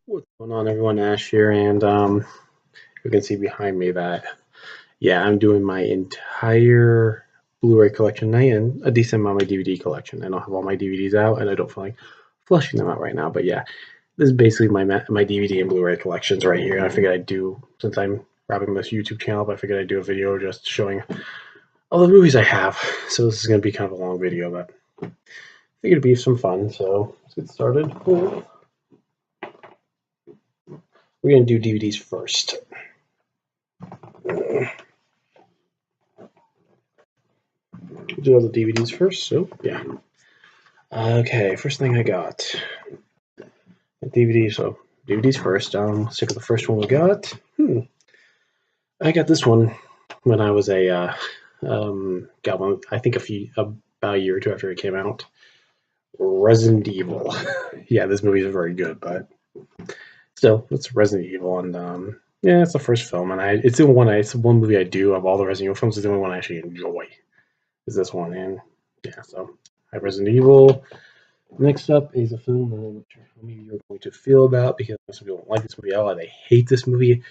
What's going on, everyone? Ash here, and you can see behind me that I'm doing my entire Blu-ray collection and a decent amount of my DVD collection. I don't have all my DVDs out, and I don't feel like flushing them out right now. But yeah, this is basically my DVD and Blu-ray collections right here. And I figured I'd do, since I'm wrapping this YouTube channel, but I figured I'd do a video just showing all the movies I have. So this is going to be kind of a long video, but I figured it'd be some fun. So let's get started. We're going to do DVDs first. Do all the DVDs first, so yeah. Okay, first thing I got. DVD, so DVDs first. Let's check out the first one we got. I got this one when I was got one, I think about a year or two after it came out. Resident Evil. Yeah, this movie is very good, but still, it's Resident Evil, and yeah, it's the first film, and it's the one movie I do of all the Resident Evil films. It's the only one I actually enjoy. Is this one, and yeah, so I have Resident Evil. Next up is a film that I'm not sure how many of you are going to feel about, because some people don't like this movie at all. They hate this movie,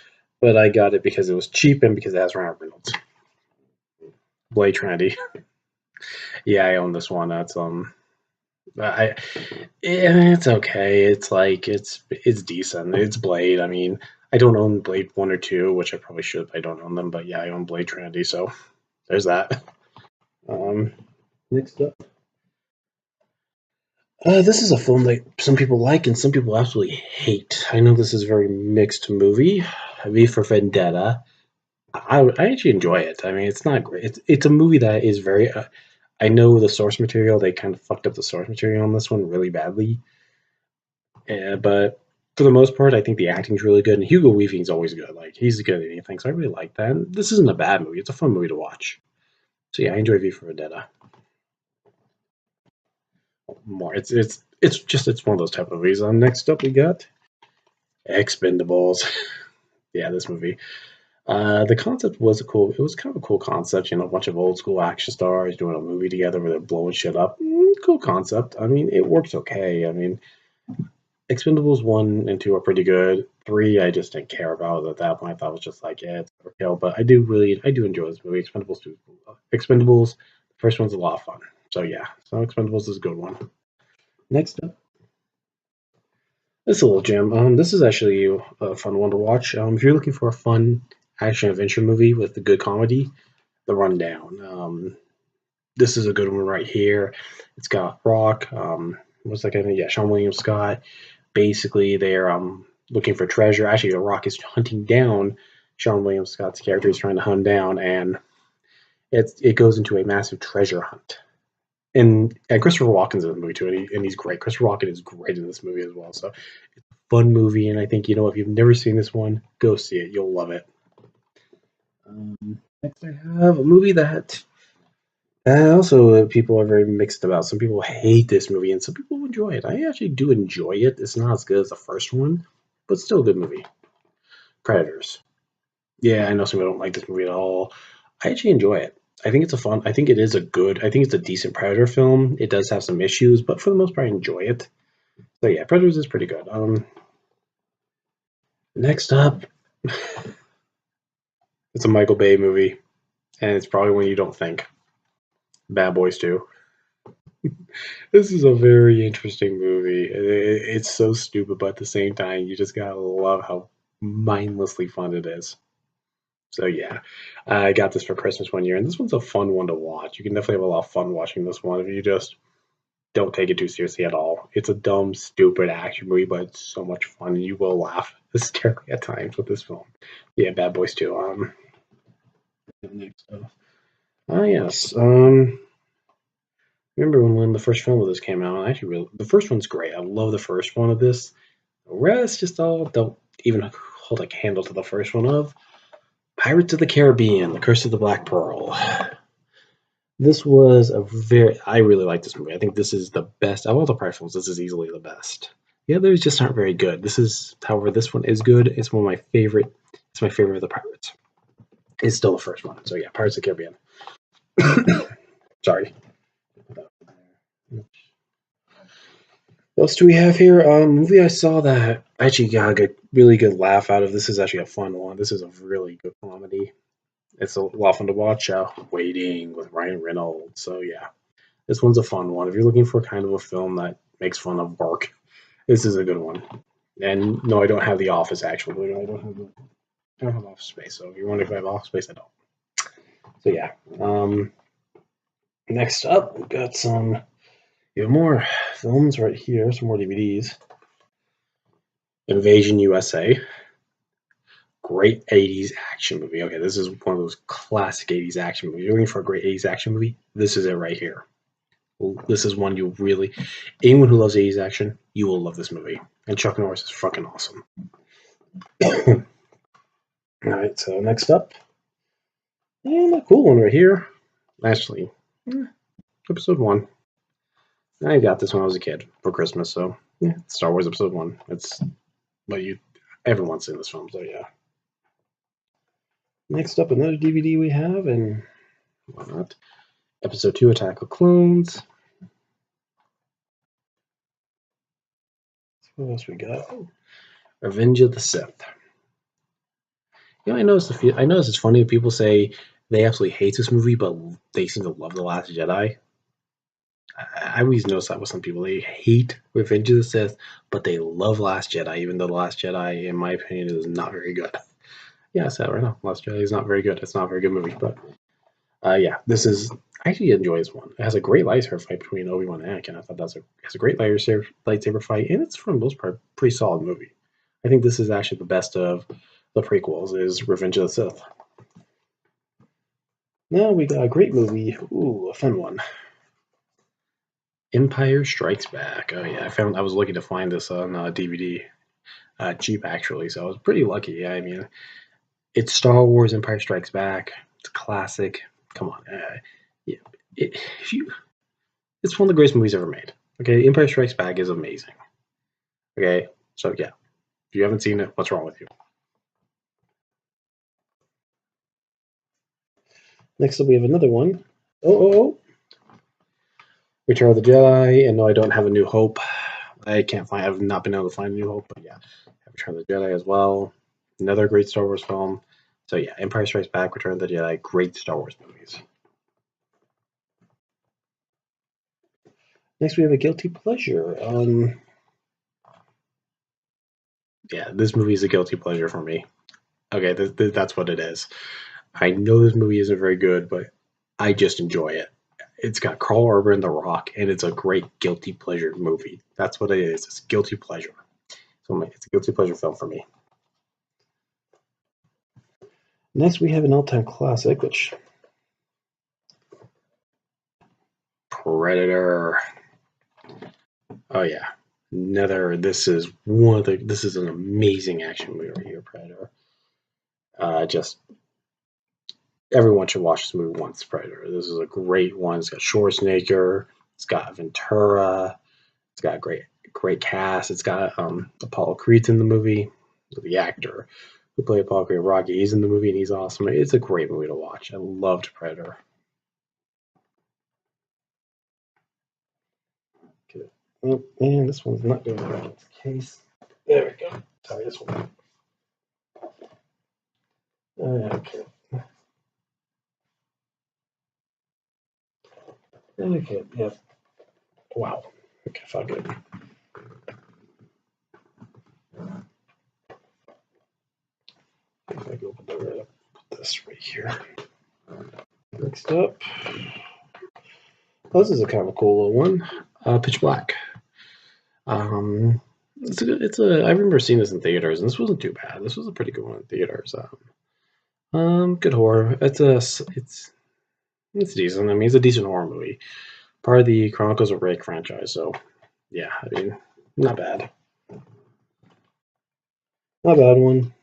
but I got it because it was cheap and because it has Ryan Reynolds. Blade Trinity. Yeah, I own this one. That's it's okay. It's decent. It's Blade. I mean, I don't own Blade 1 or 2, which I probably should, but I don't own them. But yeah, I own Blade Trinity, so there's that. Next up. This is a film that some people like and some people absolutely hate. I know this is a very mixed movie. V for Vendetta. I actually enjoy it. I mean, it's not great. It's a movie that is very. I know the source material. They kind of fucked up the source material on this one really badly. But for the most part, I think the acting's really good, and Hugo Weaving's always good. Like, he's good at anything, so I really like that. And this isn't a bad movie. It's a fun movie to watch. So yeah, I enjoy V for Vendetta more. It's one of those type of movies. Next up, we got Expendables. Yeah, this movie. The concept was cool. It was kind of a cool concept, a bunch of old school action stars doing a movie together where they're blowing shit up. Cool concept. I mean, it works okay. I mean, Expendables 1 and 2 are pretty good. 3, I just didn't care about at that point. I thought it was just like, yeah, it's overkill. But I do enjoy this movie. Expendables 2. Expendables, the first one's a lot of fun. So yeah, so Expendables is a good one. Next up. This is a little gem. This is actually a fun one to watch. If you're looking for a fun action adventure movie with a good comedy, The Rundown. This is a good one right here. It's got Rock. What's that guy name? Yeah, Sean William Scott. Basically, they're looking for treasure. Actually, The Rock is hunting down Sean William Scott's character. He's trying to hunt down, and it goes into a massive treasure hunt. And Christopher Walken's in the movie too, and he's great. Christopher Walken is great in this movie as well. So it's a fun movie, and I think if you've never seen this one, go see it. You'll love it. Next, I have a movie that also people are very mixed about. Some people hate this movie, and some people enjoy it. I actually do enjoy it. It's not as good as the first one, but still a good movie. Predators. Yeah, I know some people don't like this movie at all. I actually enjoy it. I think I think it's a decent Predator film. It does have some issues, but for the most part, I enjoy it. So yeah, Predators is pretty good. Next up, it's a Michael Bay movie, and it's probably one you don't think. Bad Boys 2. This is a very interesting movie. It's so stupid, but at the same time, you just gotta love how mindlessly fun it is. So yeah, I got this for Christmas one year, and this one's a fun one to watch. You can definitely have a lot of fun watching this one if you just don't take it too seriously at all. It's a dumb, stupid action movie, but it's so much fun, and you will laugh hysterically at times with this film. Yeah, Bad Boys 2. Next up. Yes. Remember when the first film of this came out? The first one's great. I love the first one of this. The rest just all don't even hold a candle to the first one of Pirates of the Caribbean: The Curse of the Black Pearl. This was I really like this movie. I think this is the best of all the pirate films. This is easily the best. The others just aren't very good. However, this one is good. It's one of my favorite. It's my favorite of the pirates. It's still the first one. So yeah, Pirates of the Caribbean. Sorry. What else do we have here? Movie I saw that I actually got a really good laugh out of. This is actually a fun one. This is a really good comedy. It's a lot of fun to watch. Waiting with Ryan Reynolds. So yeah, this one's a fun one. If you're looking for kind of a film that makes fun of work, this is a good one. And no, I don't have The Office actually. I don't have Office Space. So if you want to have Office Space, I don't. So yeah. Next up, we've got some more films right here. Some more DVDs. Invasion USA. Great 80s action movie. Okay, this is one of those classic 80s action movies. You're looking for a great 80s action movie? This is it right here. This is one you really, anyone who loves 80s action, you will love this movie. And Chuck Norris is fucking awesome. All right, so next up, and a cool one right here. Actually, episode 1. I got this when I was a kid for Christmas, so yeah, Star Wars Episode 1. It's what everyone's seen this film, so yeah. Next up, another DVD we have, and why not? Episode 2, Attack of Clones. What else we got? Revenge of the Sith. You know, I noticed it's funny when people say they absolutely hate this movie, but they seem to love The Last Jedi. I always notice that with some people. They hate Revenge of the Sith, but they love Last Jedi, even though The Last Jedi, in my opinion, is not very good. Yeah, I said it right now. Last Jedi is not very good. It's not a very good movie, but yeah, this is. I actually enjoy this one. It has a great lightsaber fight between Obi-Wan and Anakin. I thought it has a great lightsaber fight, and it's for the most part pretty solid movie. I think this is actually the best of the prequels. Is Revenge of the Sith. Now we got a great movie. Ooh, a fun one. Empire Strikes Back. Oh yeah, I was lucky to find this on DVD, cheap actually. So I was pretty lucky. I mean, it's Star Wars Empire Strikes Back. It's a classic. Come on, yeah, it's one of the greatest movies ever made. Okay, Empire Strikes Back is amazing. Okay, so yeah, if you haven't seen it, what's wrong with you? Next up, we have another one. Oh. Return of the Jedi, and no, I don't have A New Hope. I've not been able to find A New Hope, but yeah, Return of the Jedi as well. Another great Star Wars film. So yeah, Empire Strikes Back, Return of the Jedi, great Star Wars movies. Next, we have a guilty pleasure. Yeah, this movie is a guilty pleasure for me. Okay, that's what it is. I know this movie isn't very good, but I just enjoy it. It's got Karl Urban, The Rock, and it's a great guilty pleasure movie. That's what it is. It's a guilty pleasure. So it's a guilty pleasure film for me. Next, we have an all-time classic, which Predator. Oh yeah, This is an amazing action movie right here, Predator. Just everyone should watch this movie once. Predator. This is a great one. It's got Schwarzenegger. It's got Ventura. It's got a great cast. It's got Apollo Creed's in the movie. The actor who played Apollo Creed, Rocky, he's in the movie and he's awesome. It's a great movie to watch. I loved Predator. Okay. Oh man, this one's not doing the right case. There we go. Sorry, this one. Okay. Okay, yep. Wow. Okay, fine, good. If I go open the right up, put this right here. Next up. Oh, this is a kind of a cool little one. Pitch Black. I remember seeing this in theaters, and this wasn't too bad. This was a pretty good one in theaters. Good horror. It's decent. I mean, it's a decent horror movie. Part of the Chronicles of Riddick franchise, so yeah, I mean, not bad. Not a bad one.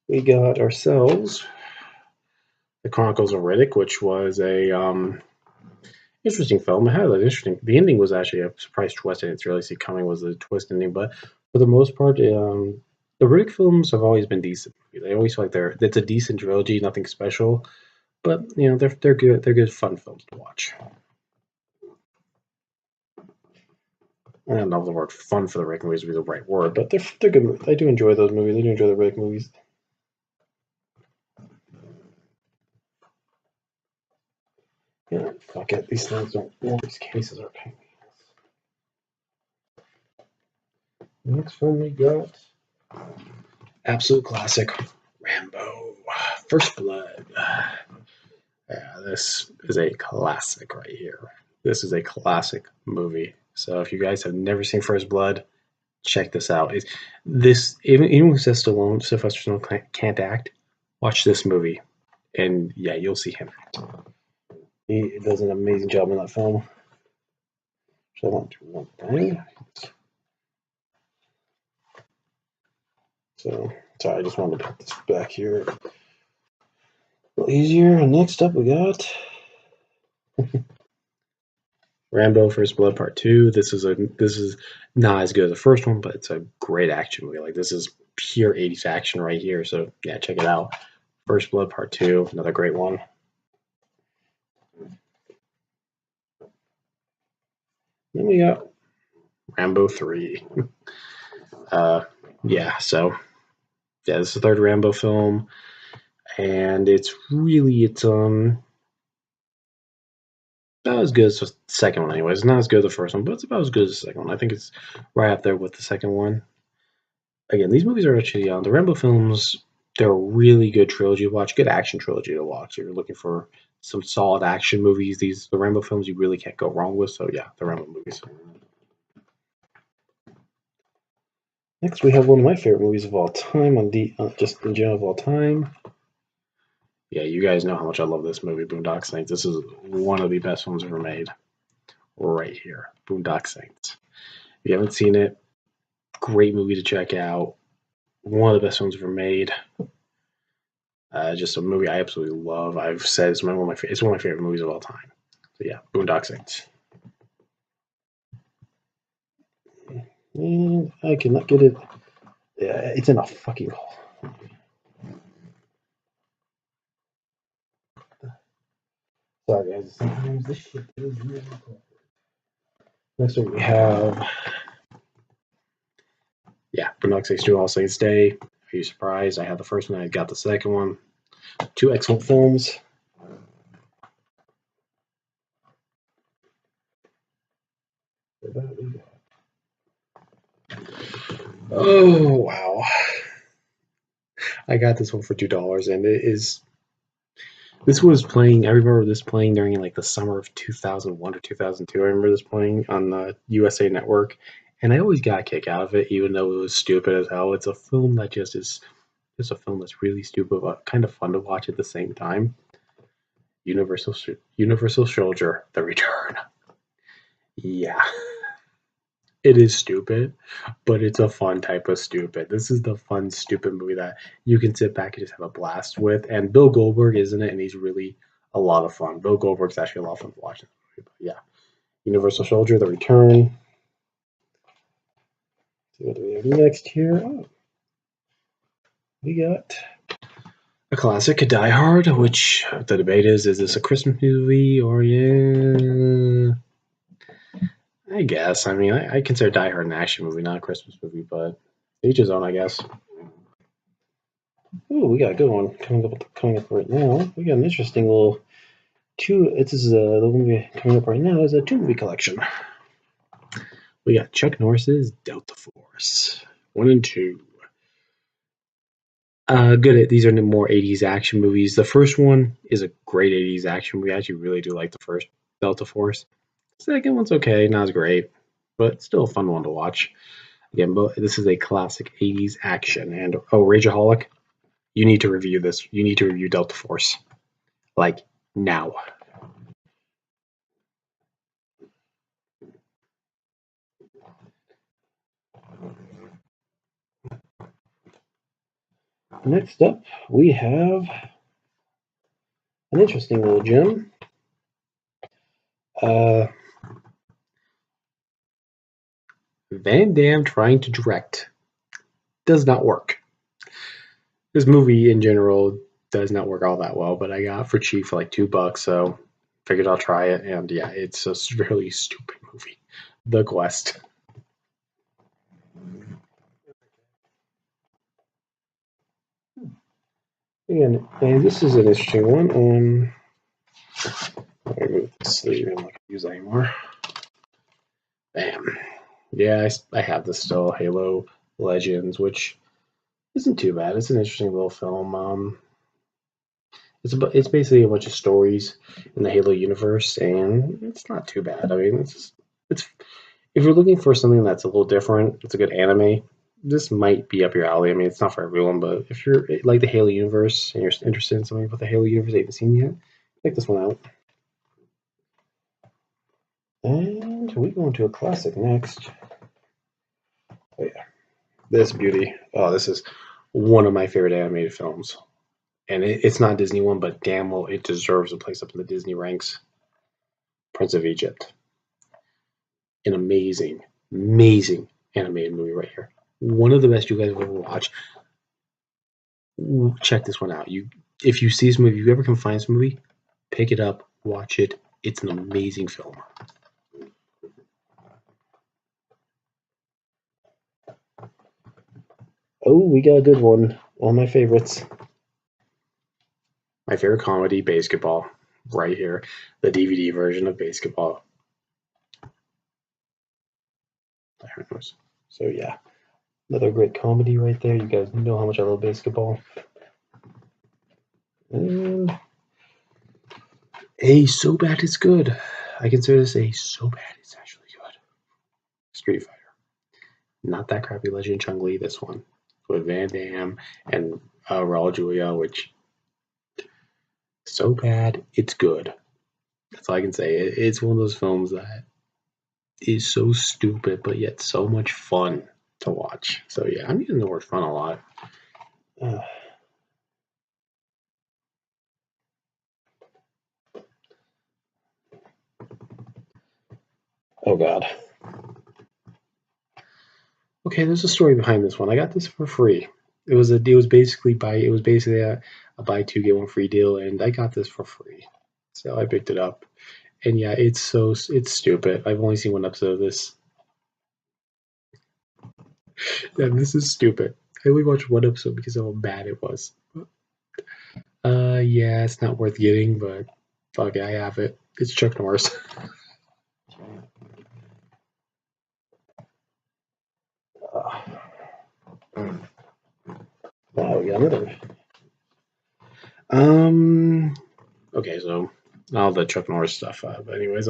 We got ourselves the Chronicles of Riddick, which was a interesting film. It had an interesting. The ending was actually a surprise twist. I didn't really see coming was the twist ending, but for the most part, the Riddick films have always been decent. They always feel like it's a decent trilogy, nothing special, but you know they're good. They're good, fun films to watch. I don't know if the word fun for the Riddick movies would be the right word, but they're good. I do enjoy those movies. I do enjoy the Riddick movies. Yeah, fuck it. These things don't work. These cases are pain. Next one we got absolute classic Rambo, First Blood. Yeah, this is a classic right here. This is a classic movie. So if you guys have never seen First Blood, check this out. This even with Sylvester Stallone can't act. Watch this movie, and yeah, you'll see him act. He does an amazing job in that film. So I want to do one thing. So sorry, I just wanted to put this back here a little easier. Next up, we got Rambo: First Blood Part 2. This is not as good as the first one, but it's a great action movie. Like, this is pure 80s action right here. So yeah, check it out. First Blood Part 2, another great one. Then we got Rambo 3. Yeah, so yeah, this is the third Rambo film, and it's about as good as the second one anyway. It's not as good as the first one, but it's about as good as the second one. I think it's right up there with the second one. Again, these movies are actually the Rambo films. They're a really good trilogy to watch, good action trilogy to watch. If you're looking for some solid action movies, the Rambo films you really can't go wrong with. So yeah, the Rambo movies. Next, we have one of my favorite movies of all time, just in general of all time. Yeah, you guys know how much I love this movie, Boondock Saints. This is one of the best films ever made. Right here, Boondock Saints. If you haven't seen it, great movie to check out. One of the best films ever made. Just a movie I absolutely love. I've said it's one of my favorite movies of all time. So yeah, Boondock Saints. And I cannot get it. Yeah, it's in a fucking hole. Sorry guys, sometimes this shit is really cool. Next up we have Boondock Saints 2 All Saints Day. Are you surprised? I had the first one, I got the second one. Two excellent films. Oh wow. I got this one for $2 and this was playing. I remember this playing during like the summer of 2001 or 2002. I remember this playing on the USA Network, and I always got a kick out of it, even though it was stupid as hell. It's a film that just is a film that's really stupid, but kind of fun to watch at the same time. Universal Soldier: The Return. Yeah, it is stupid, but it's a fun type of stupid. This is the fun, stupid movie that you can sit back and just have a blast with. And Bill Goldberg is in it, and he's really a lot of fun. Bill Goldberg's actually a lot of fun to watch this movie. But yeah, Universal Soldier: The Return. See what do we have next here? Oh, we got a classic, Die Hard, which the debate is this a Christmas movie or yeah? I guess. I mean, I consider Die Hard an action movie, not a Christmas movie, but each his own, I guess. Oh, we got a good one coming up right now. We got an interesting little this is the movie coming up right now is a 2-movie collection. We got Chuck Norris's Delta Force 1 and 2. Good. These are the more 80s action movies. The first one is a great 80s action movie. I actually really do like the first Delta Force. Second one's okay, not as great, but still a fun one to watch. Again, this is a classic 80s action. And Rageaholic, you need to review this. You need to review Delta Force. Like, now. Next up, we have an interesting little gem. Van Damme trying to direct does not work. This movie in general does not work all that well, but I got it for cheap for like $2, so figured I'll try it. And yeah, it's a really stupid movie. The Quest. Again, and this is an interesting one. Let me move the sleeve. I'm not going to use that anymore. Bam. Yeah, I have this still, Halo Legends, which isn't too bad. It's an interesting little film. It's basically a bunch of stories in the Halo universe, and it's not too bad. I mean, it's if you're looking for something that's a little different, it's a good anime. This might be up your alley. I mean, it's not for everyone, but if you're like the Halo universe and you're interested in something about the Halo universe that you haven't seen yet, check this one out. And we go into a classic next. Oh yeah, this beauty. Oh, this is one of my favorite animated films, and it's not a Disney one, but damn well, it deserves a place up in the Disney ranks. Prince of Egypt, an amazing, amazing animated movie right here. One of the best you guys will ever watch. Check this one out. If you see this movie, if you ever can find this movie, pick it up, watch it. It's an amazing film. Oh, we got a good one. One of my favorites. My favorite comedy, Basketball, right here. The DVD version of Basketball. So yeah, another great comedy right there. You guys know how much I love Basketball. And a So Bad It's Good. I consider this a So Bad It's actually good. Street Fighter. Not that crappy Legend Chung Li, this one. With Van Damme and Raul Julia, which so bad, it's good. That's all I can say. It's one of those films that is so stupid, but yet so much fun to watch. So yeah, I'm using the word fun a lot. Uh, oh God. Okay, there's a story behind this one. I got this for free. It was basically a buy two get one free deal, and I got this for free. So I picked it up. And yeah, it's stupid. I've only seen one episode of this. Yeah, this is stupid. I only watched one episode because of how bad it was. Yeah, it's not worth getting, but fuck it, I have it. It's Chuck Norris. Wow, we got another. Okay, so all the Chuck Norris stuff. But anyways,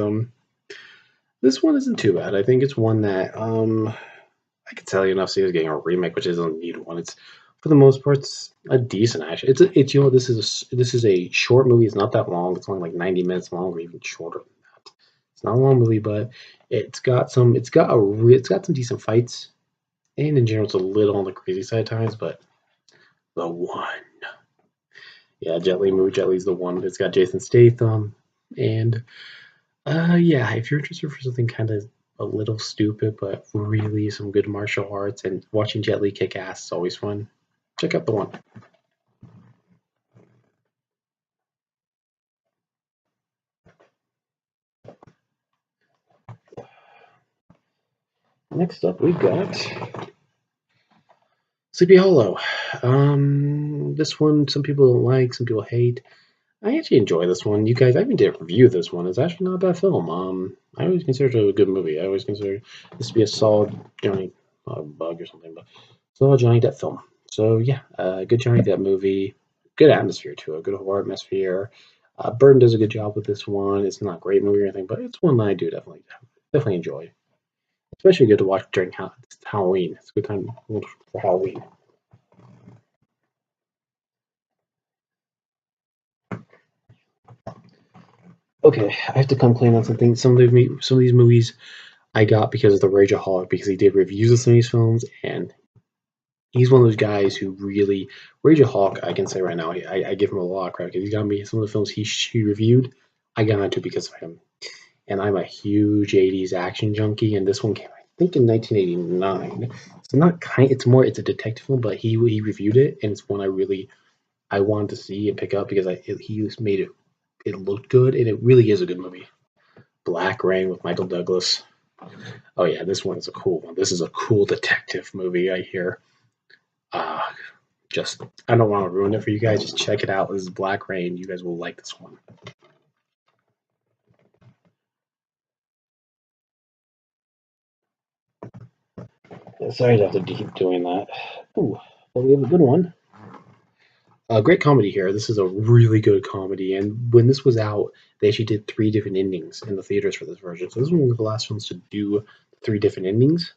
this one isn't too bad. I think it's one that I could tell you enough. See, it's getting a remake, which isn't a neat one. It's for the most part, it's a decent action. It's this is a short movie. It's not that long. It's only like 90 minutes long, or even shorter than that. It's not a long movie, but it's got some decent fights, and in general, it's a little on the crazy side at times. But the one, yeah, Jet Li movie. Jet Li's the one. It's got Jason Statham, and yeah, if you're interested for something kind of a little stupid, but really some good martial arts and watching Jet Li kick ass is always fun, check out the one. Next up, we've got Sleepy Hollow. This one, some people don't like, some people hate. I actually enjoy this one. You guys, I even did a review of this one. It's actually not a bad film. I always consider it a good movie. I always consider this to be a solid Johnny Bug or something, but solid Johnny Depp film. So yeah, good Johnny Depp movie. Good atmosphere to it. Good horror atmosphere. Burton does a good job with this one. It's not a great movie or anything, but it's one that I do definitely enjoy. Especially good to watch during Halloween. It's a good time for Halloween. Okay, I have to come clean on something. Some of these movies I got because of the Rageaholic, because he did reviews of some of these films, and he's one of those guys who really Rageaholic. I can say right now, I give him a lot of credit because he got me some of the films he reviewed. I got into because of him, and I'm a huge '80s action junkie, and this one came, I think, in 1989. So not kind, it's a detective film, but he reviewed it, and it's one I wanted to see and pick up because he made it. It looked good, and it really is a good movie. Black Rain with Michael Douglas. Oh yeah, this one is a cool one. This is a cool detective movie. I hear. Uh, just, I don't want to ruin it for you guys. Just check it out. This is Black Rain. You guys will like this one. Yeah, sorry to have to keep doing that. Ooh, but we have a good one. Great comedy here. This is a really good comedy. And when this was out, they actually did 3 different endings in the theaters for this version. So this was one of the last ones to do 3 different endings.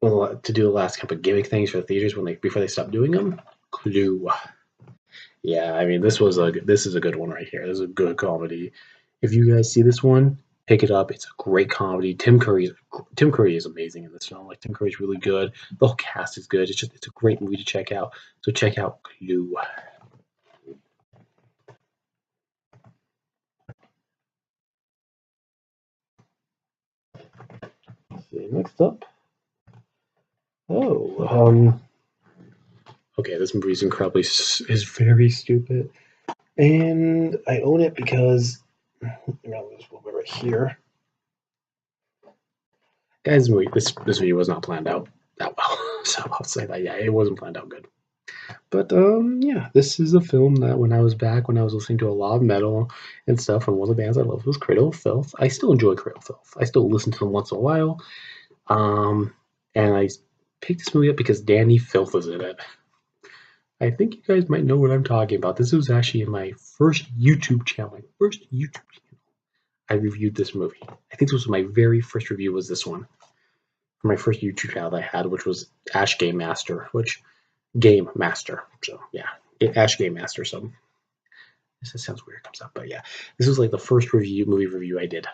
Well, to do the last couple of gimmick things for the theaters before they stopped doing them. Clue. Yeah, I mean this is a good one right here. This is a good comedy. If you guys see this one, pick it up. It's a great comedy. Tim Curry is amazing in this film. Like Tim Curry's really good. The whole cast is good. It's a great movie to check out. So check out Clue. Let's see, next up. Okay, this movie is very stupid, and I own it because this will be right here. Guys, this video was not planned out that well, so I'll say that yeah, it wasn't planned out good. But yeah, this is a film that when I was listening to a lot of metal and stuff, and one of the bands I loved was Cradle of Fear. I still enjoy Cradle of Fear. I still listen to them once in a while. And I picked this movie up because Danny Filth is in it. I think you guys might know what I'm talking about. This was actually in my first YouTube channel. I reviewed this movie. I think this was my very first review was this one. My first YouTube channel that I had, which was Ash Game Master, Game Master. So yeah, Ash Game Master. So this sounds weird, comes up, but yeah, this was like the first movie review I did.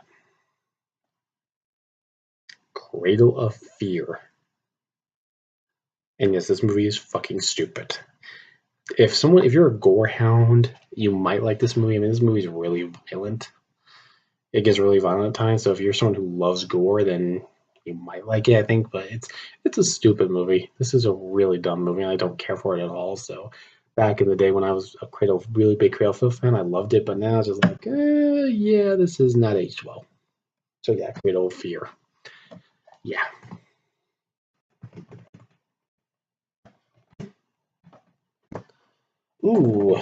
Cradle of Fear. And yes, this movie is fucking stupid. If you're a gore hound, you might like this movie. I mean, this movie is really violent. It gets really violent at times. So if you're someone who loves gore, then you might like it, I think. But it's a stupid movie. This is a really dumb movie, and I don't care for it at all. So back in the day when I was a really big Cradle fan, I loved it. But now it's just like, yeah, this is not aged well. So yeah, Cradle of Fear. Yeah. Ooh.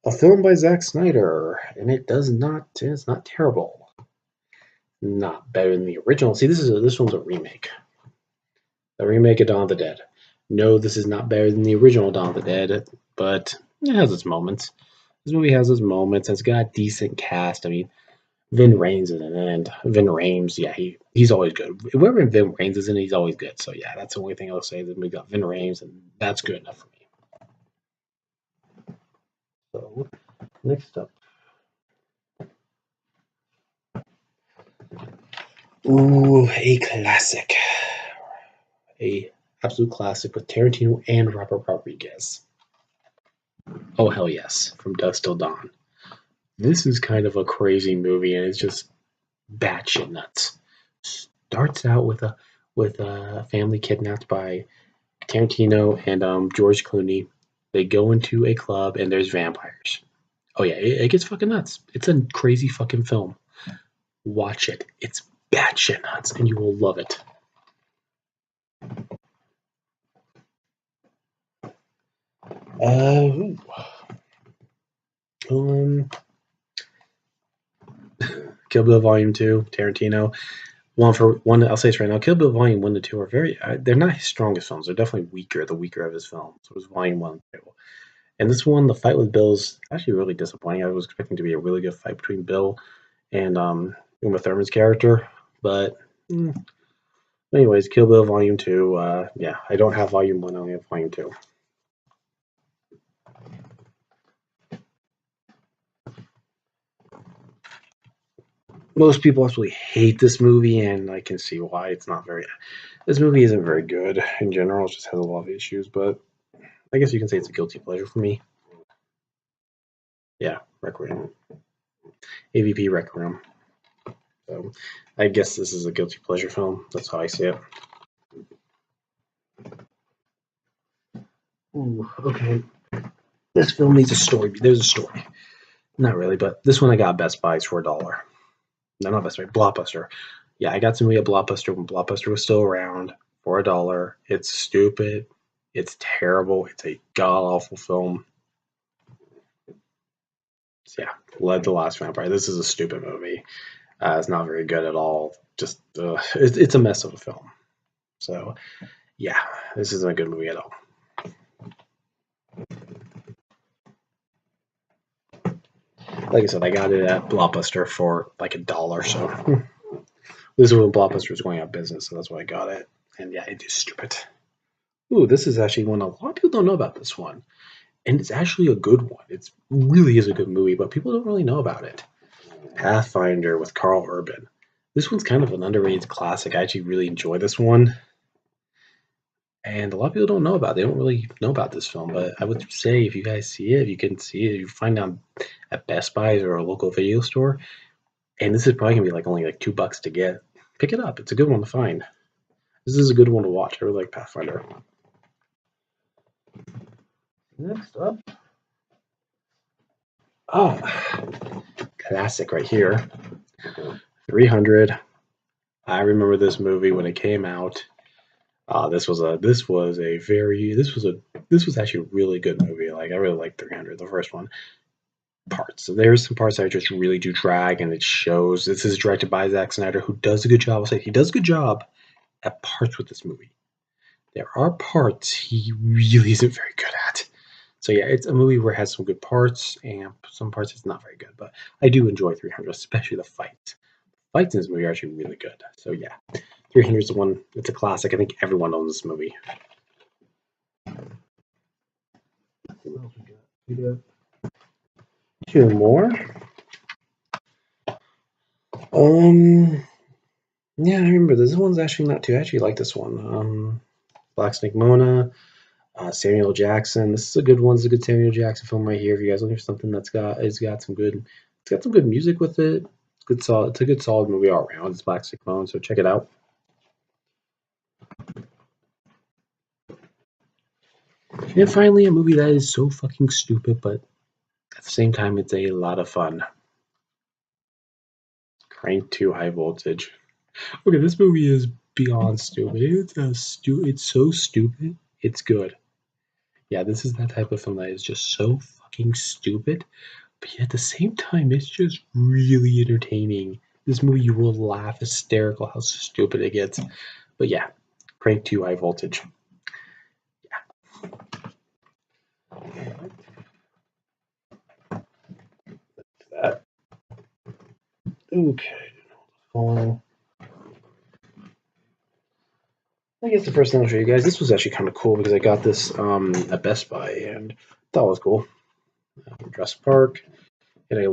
A film by Zack Snyder, and it's not terrible. Not better than the original. See, this one's a remake. A remake of Dawn of the Dead. No, this is not better than the original Dawn of the Dead, but it has its moments. This movie has its moments, and it's got a decent cast. I mean, Vin Rames is in it, and Vin Rames, yeah, he's always good. Wherever Vin Rames is in, he's always good. So yeah, that's the only thing I'll say. That we got Vin Rames, and that's good enough for me. So next up. Ooh, a classic. A absolute classic with Tarantino and Robert Rodriguez. Oh hell yes, From Dusk Till Dawn. This is kind of a crazy movie, and it's just batshit nuts. Starts out with a family kidnapped by Tarantino and George Clooney. They go into a club and there's vampires. Oh yeah, it gets fucking nuts. It's a crazy fucking film. Watch it. It's batshit nuts, and you will love it. Kill Bill Volume 2, Tarantino. I'll say this right now. Kill Bill Volume 1 to 2 are they're not his strongest films. They're definitely the weaker of his films. So it was Volume 1 and 2. And this one, the fight with Bill is actually really disappointing. I was expecting to be a really good fight between Bill and Uma Thurman's character. But anyways, Kill Bill Volume 2. Yeah, I don't have Volume 1. I only have Volume 2. Most people absolutely hate this movie, and I can see why. This movie isn't very good in general. It just has a lot of issues, but I guess you can say it's a guilty pleasure for me. Yeah, Requiem. AVP Requiem. So I guess this is a guilty pleasure film. That's how I see it. Ooh, okay. This film needs a story. There's a story. Not really, but this one I got at Best Buy for $1. No, not Best Buy, Blockbuster. Yeah, I got some movie at Blockbuster when Blockbuster was still around for $1. It's stupid. It's terrible. It's a god-awful film. So yeah, Led the Last Vampire. This is a stupid movie. It's not very good at all. Just it's a mess of a film. So yeah, this isn't a good movie at all. Like I said, I got it at Blockbuster for like $1. So this is when Blockbuster was going out of business, so that's why I got it. And yeah, it is stupid. Ooh, this is actually one a lot of people don't know about this one. And it's actually a good one. It really is a good movie, but people don't really know about it. Pathfinder with Karl Urban. This one's kind of an underrated classic. I actually really enjoy this one. And a lot of people don't know about it. They don't really know about this film, but I would say if you guys see it, if you can see it, you find it at Best Buy or a local video store, and this is probably gonna be like only like $2 to get. Pick it up. It's a good one to find. This is a good one to watch. I really like Pathfinder. Next up, classic right here. 300. I remember this movie when it came out. This was actually a really good movie. Like I really liked 300, the first one. Parts. So there's some parts that I just really do drag, and it shows. This is directed by Zack Snyder, who does a good job. I'll say he does a good job at parts with this movie. There are parts he really isn't very good at. So yeah, it's a movie where it has some good parts, and some parts it's not very good. But I do enjoy 300, especially the fights. Fights in this movie are actually really good. So yeah, 300 is the one. It's a classic. I think everyone knows this movie. What else we got? Two more. Yeah, I remember this one's actually not too. I actually like this one. Black Snake Mona, Samuel Jackson. This is a good one. It's a good Samuel Jackson film right here. If you guys looking for something it's got some good music with it. It's a good solid movie all around. It's Black Snake Mona, so check it out. And finally, a movie that is so fucking stupid, but at the same time, it's a lot of fun. Crank 2 High Voltage. Okay, this movie is beyond stupid. It's so stupid. It's good. Yeah, this is that type of film that is just so fucking stupid, but yet at the same time, it's just really entertaining. This movie, you will laugh hysterical how stupid it gets. But yeah, Crank 2 High Voltage. Yeah. That. Okay. I guess the first thing I'll show you guys, this was actually kind of cool because I got this at Best Buy and thought it was cool. Jurassic Park, and a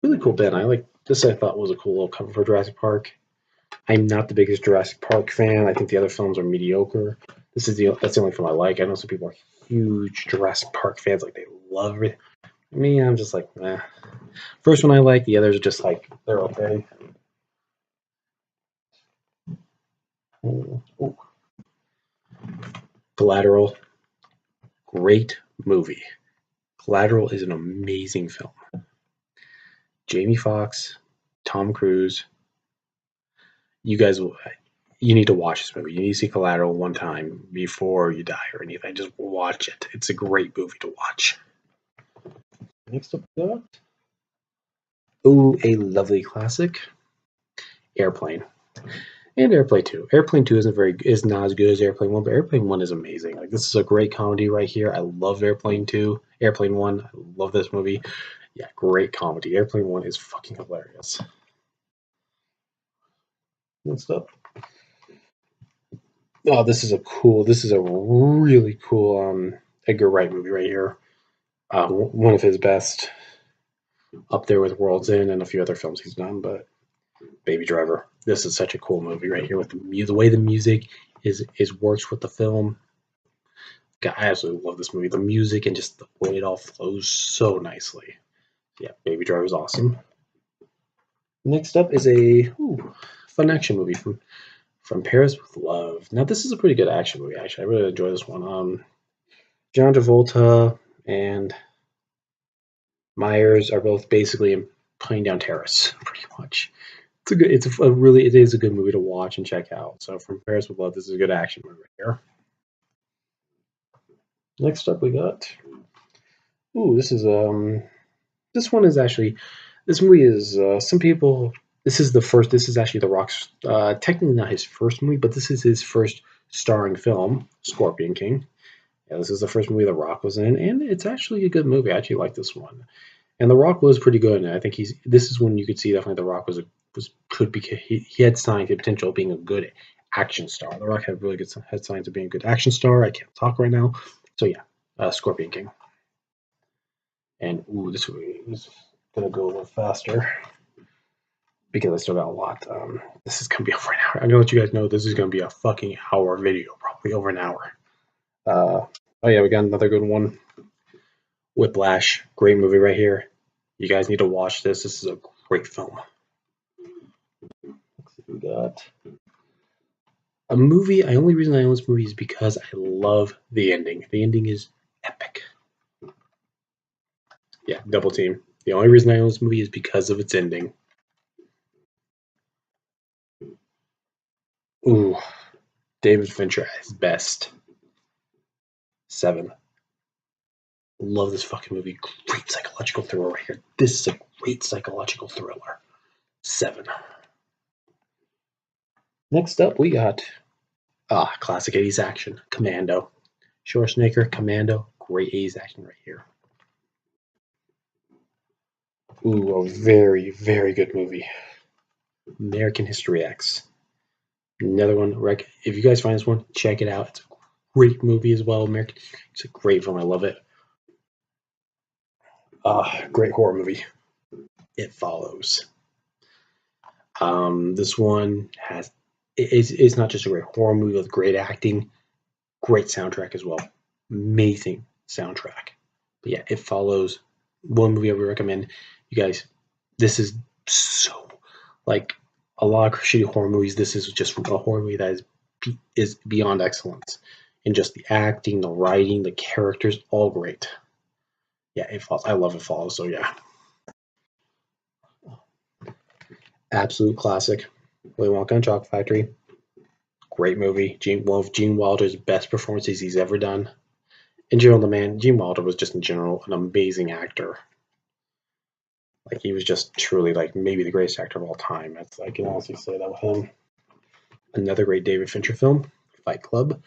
really cool bin. I like this. I thought was a cool little cover for Jurassic Park. I'm not the biggest Jurassic Park fan. I think the other films are mediocre. That's the only film I like. I know some people are huge Jurassic Park fans, like they love it. Me, I'm just like, eh. First one I like, the others are just like they're okay. Ooh. Collateral, great movie. Collateral is an amazing film. Jamie Foxx, Tom Cruise. You guys, you need to watch this movie. You need to see Collateral one time before you die or anything. Just watch it. It's a great movie to watch. Next up, we got a lovely classic, Airplane. And Airplane 2. Airplane 2 is not as good as Airplane 1, but Airplane 1 is amazing. Like this is a great comedy right here. I love Airplane 2. Airplane 1, I love this movie. Yeah, great comedy. Airplane 1 is fucking hilarious. Next up. Oh, this is a really cool Edgar Wright movie right here. One of his best, up there with World's End and a few other films he's done, but Baby Driver. This is such a cool movie right here with the way the music is works with the film. God, I absolutely love this movie. The music and just the way it all flows so nicely. Yeah, Baby Driver is awesome. Next up is a fun action movie from Paris with Love. Now this is a pretty good action movie. Actually, I really enjoy this one. John Travolta and Myers are both basically in Pine Down Terrace, pretty much. It is a good movie to watch and check out. So from Paris with Love, this is a good action movie right here. Next up we got. Ooh, this one is actually. This movie is some people. This is the first. This is actually The Rock's. Technically not his first movie, but this is his first starring film, Scorpion King. Yeah, this is the first movie The Rock was in, and it's actually a good movie. I actually like this one. And The Rock was pretty good, and I think he's. This is when you could see definitely The Rock could be he had signs of potential of being a good action star. The Rock had really good had signs of being a good action star. I can't talk right now, so yeah, Scorpion King. And ooh, this is gonna go a little faster because I still got a lot. This is gonna be over an hour. I'm gonna let you guys know this is gonna be a fucking hour video, probably over an hour. Oh yeah, we got another good one. Whiplash, great movie right here. You guys need to watch this. This is a great film. We got a movie. The only reason I own this movie is because I love the ending. The ending is epic. Yeah, Double Team. The only reason I own this movie is because of its ending. Ooh, David Fincher at his best. 7. Love this fucking movie. Great psychological thriller right here. This is a great psychological thriller. 7. Next up, we got classic 80s action. Commando. Schwarzenegger, Commando. Great 80s action right here. Ooh, a very, very good movie. American History X. Another one. If you guys find this one, check it out. It's a great movie as well. It's a great film. I love it. Great horror movie. It Follows. This one it's not just a great horror movie with great acting, great soundtrack as well. Amazing soundtrack. But yeah, It Follows. One movie I would recommend. You guys, this is so like a lot of shitty horror movies. This is just a horror movie that is beyond excellence. And just the acting, the writing, the characters, all great. Yeah, It Follows. I love It Follows. So yeah, absolute classic. Willy Wonka and Chocolate Factory. Great movie. One of Gene Wilder's best performances he's ever done. In general, Gene Wilder was just in general an amazing actor. Like he was just truly like maybe the greatest actor of all time. I can honestly say that with him. Another great David Fincher film, Fight Club.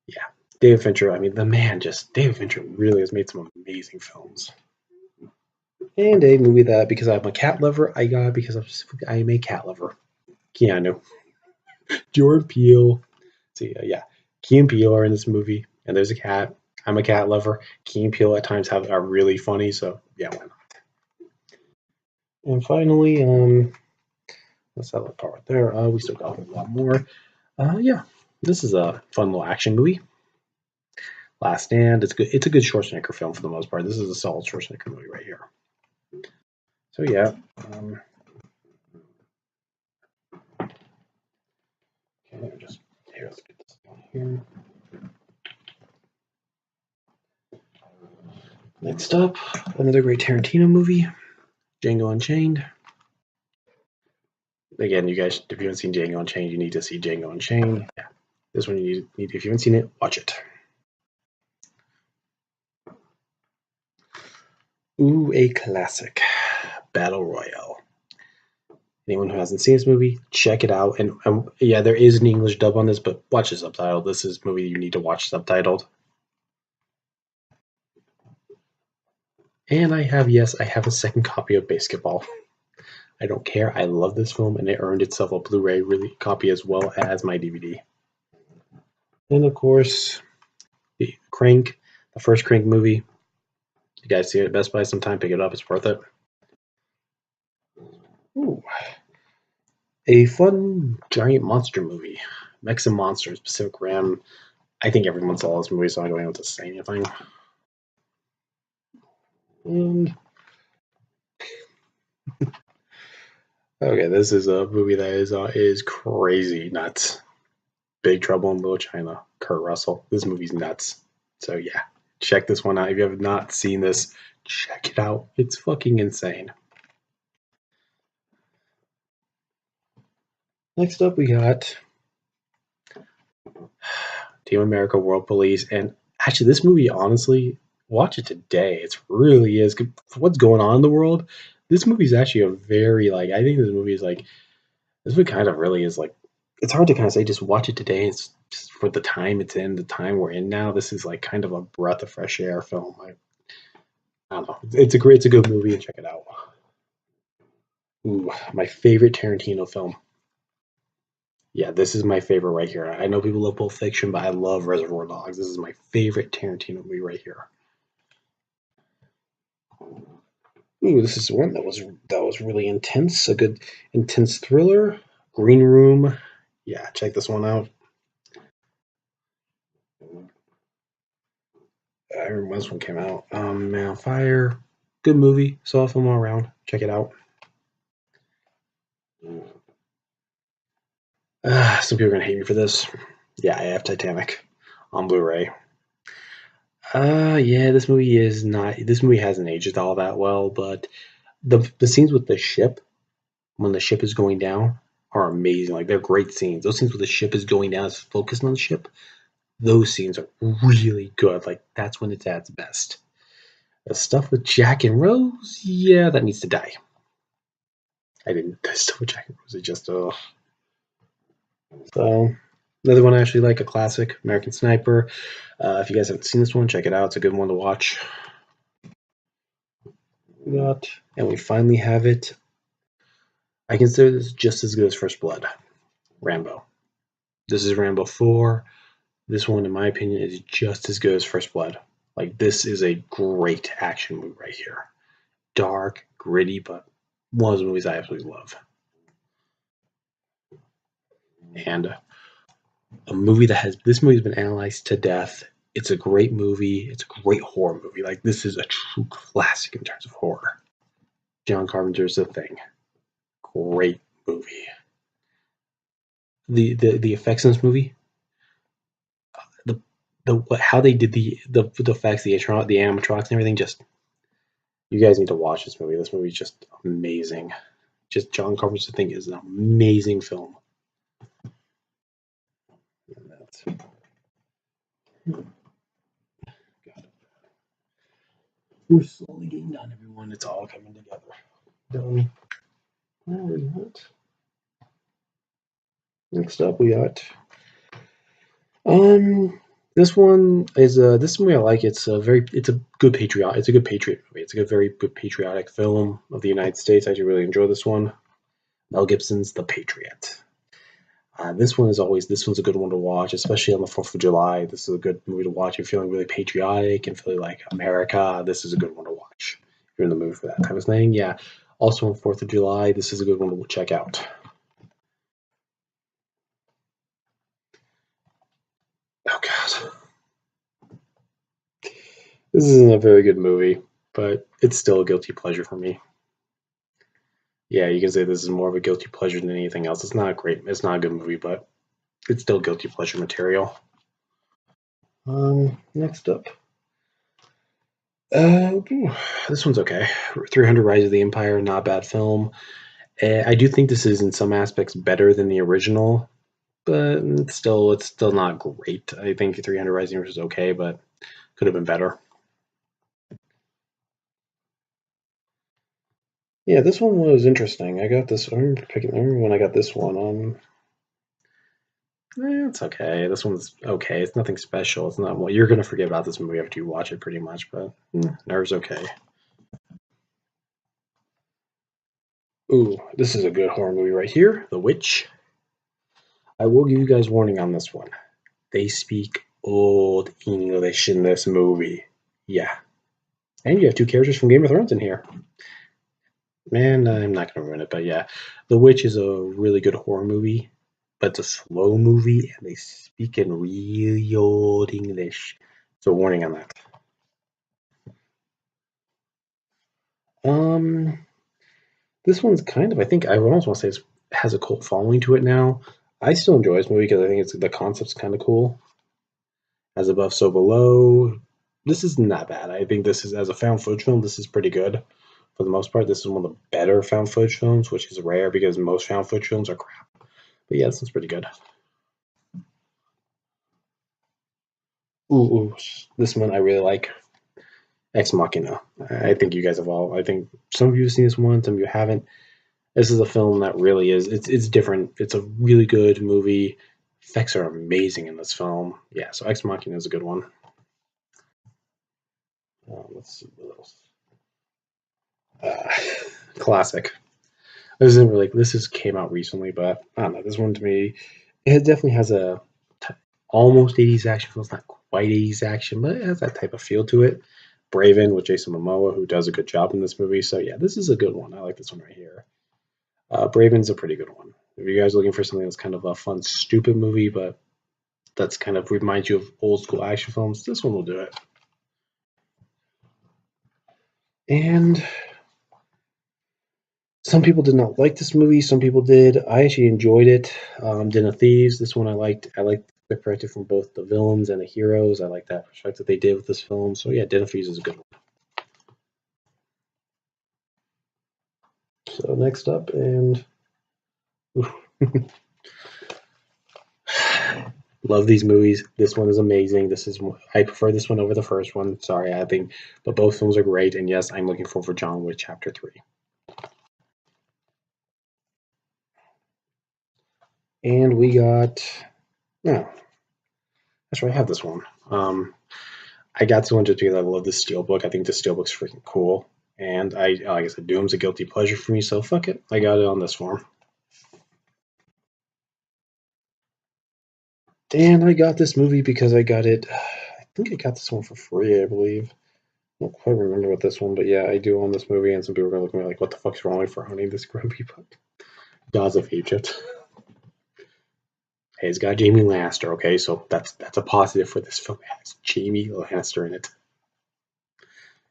Yeah, David Fincher. I mean, David Fincher really has made some amazing films. And a movie that because I'm a cat lover, I got because I am a cat lover. Keanu, Jordan Peele. See, yeah, Key and Peele are in this movie, and there's a cat. I'm a cat lover. Key and Peele at times are really funny, so yeah, why not? And finally, that's that part right there. We still got a lot more. Yeah, this is a fun little action movie. Last Stand. It's good. It's a good Schwarzenegger film for the most part. This is a solid Schwarzenegger movie right here. So yeah. Okay, just here. Let's get this one here. Next up, another great Tarantino movie, Django Unchained. Again, you guys, if you haven't seen Django Unchained, you need to see Django Unchained. Yeah, this one you need. If you haven't seen it, watch it. Ooh, a classic, Battle Royale. Anyone who hasn't seen this movie, check it out. And yeah, there is an English dub on this, but watch the subtitle. This is a movie you need to watch subtitled. And I have a second copy of Basketball. I don't care. I love this film, and it earned itself a Blu-ray copy as well as my DVD. And of course, the Crank, the first Crank movie. You guys see it at Best Buy sometime, pick it up. It's worth it. Ooh. A fun giant monster movie. Mechs and Monsters, Pacific Rim. I think everyone saw this movie, so I don't have to say anything. And okay, this is a movie that is crazy nuts. Big Trouble in Little China. Kurt Russell. This movie's nuts. So yeah, check this one out. If you have not seen this, check it out. It's fucking insane. Next up, we got Team America: World Police, and Actually, this movie, honestly, watch it today. It's really is good for what's going on in the world. This movie is actually a very like. I think this movie is like this movie kind of really is like. It's hard to kind of say. Just watch it today. It's just for the time it's in, the time we're in now. This is like kind of a breath of fresh air film. I don't know. It's a good movie and check it out. Ooh, my favorite Tarantino film. Yeah, this is my favorite right here. I know people love Pulp Fiction, but I love Reservoir Dogs. This is my favorite Tarantino movie right here. Ooh, this is one that was really intense. A good intense thriller. Green Room. Yeah, check this one out. I remember when this one came out. Man on Fire. Good movie. Saw a film all around. Check it out. Some people are gonna hate me for this. Yeah, I have Titanic on Blu-ray. Yeah, this movie is not. This movie hasn't aged all that well, but the scenes with the ship when the ship is going down are amazing. Like they're great scenes. Those scenes where the ship is going down, it's focused on the ship. Those scenes are really good. Like that's when it's at its best. The stuff with Jack and Rose, yeah, that needs to die. I didn't. The stuff with Jack and Rose is just So another one I actually like, a classic, American Sniper. If you guys haven't seen this one, check it out. It's a good one to watch. And we finally have it. I consider this just as good as First Blood, Rambo. This is Rambo 4. This one, in my opinion, is just as good as First Blood. Like, this is a great action movie right here. Dark, gritty, but one of those movies I absolutely love. And a movie this movie's been analyzed to death. It's a great movie. It's a great horror movie. Like, this is a true classic in terms of horror. John Carpenter's The Thing. Great movie. The effects in this movie, how they did the effects, the animatronics and everything, just you guys need to watch this movie. This movie is just amazing. Just John Carpenter's The Thing is an amazing film. We're slowly getting done, everyone. It's all coming together. Next up, we got this one is this movie I like. It's a good patriot movie. It's a very good patriotic film of the United States. I actually really enjoy this one. Mel Gibson's The Patriot. This one's a good one to watch, especially on the 4th of July. This is a good movie to watch if you're feeling really patriotic and feeling like America. This is a good one to watch if you're in the mood for that type of thing. Yeah. Also on 4th of July, this is a good one to check out. Oh God. This isn't a very good movie, but it's still a guilty pleasure for me. Yeah, you can say this is more of a guilty pleasure than anything else. It's not a good movie, but it's still guilty pleasure material. Next up. This one's okay. 300 Rise of the Empire, not a bad film. I do think this is in some aspects better than the original, but it's still not great. I think 300 Rise of the Empire is okay, but could have been better. Yeah, this one was interesting. I remember when I got this one. It's okay. This one's okay. It's nothing special. It's not what you're gonna forget about this movie after you watch it, pretty much. But Nerve's okay. Ooh, this is a good horror movie right here, The Witch. I will give you guys warning on this one. They speak Old English in this movie. Yeah, and you have 2 characters from Game of Thrones in here. Man, I'm not gonna ruin it, but yeah, The Witch is a really good horror movie, but it's a slow movie, and they speak in really old English. So warning on that. This one's kind of, I think I almost want to say it has a cult following to it now. I still enjoy this movie because I think the concept's kind of cool. As Above, So Below. This isn't that bad. I think this is, as a found footage film, this is pretty good. For the most part, this is one of the better found footage films, which is rare because most found footage films are crap. But yeah, this one's pretty good. Ooh, this one I really like. Ex Machina. I think you guys have all. I think some of you have seen this one, some of you haven't. This is a film that really is. It's different. It's a really good movie. Effects are amazing in this film. Yeah, so Ex Machina is a good one. Let's see what else. Classic. This isn't really. This is came out recently, but I don't know. This one to me, it definitely has a almost 80s action feel. It's not quite 80s action, but it has that type of feel to it. Braven with Jason Momoa, who does a good job in this movie. So yeah, this is a good one. I like this one right here. Braven's a pretty good one. If you guys are looking for something that's kind of a fun, stupid movie, but that's kind of reminds you of old school action films, this one will do it. And some people did not like this movie. Some people did. I actually enjoyed it. Den of Thieves. This one I liked. I liked the perspective from both the villains and the heroes. I like that perspective they did with this film. So yeah, Den of Thieves is a good one. So next up, and love these movies. This one is amazing. I prefer this one over the first one. Sorry, I think, but both films are great. And yes, I'm looking forward for John Wick Chapter 3. And we got, no, that's right. I have this one. I got this one just because I love the Steelbook. I think the Steelbook's freaking cool. And like I said, Doom's a guilty pleasure for me, so fuck it. I got it on this form. And I got this movie because I got it. I think I got this one for free, I believe. I don't quite remember what this one, but yeah, I do own this movie, and some people are gonna look at me like, "What the fuck's wrong with for owning this grumpy book?" Gods of Egypt. Hey, it's got Jamie Lannister. Okay, so that's a positive for this film. It has Jamie Lannister in it.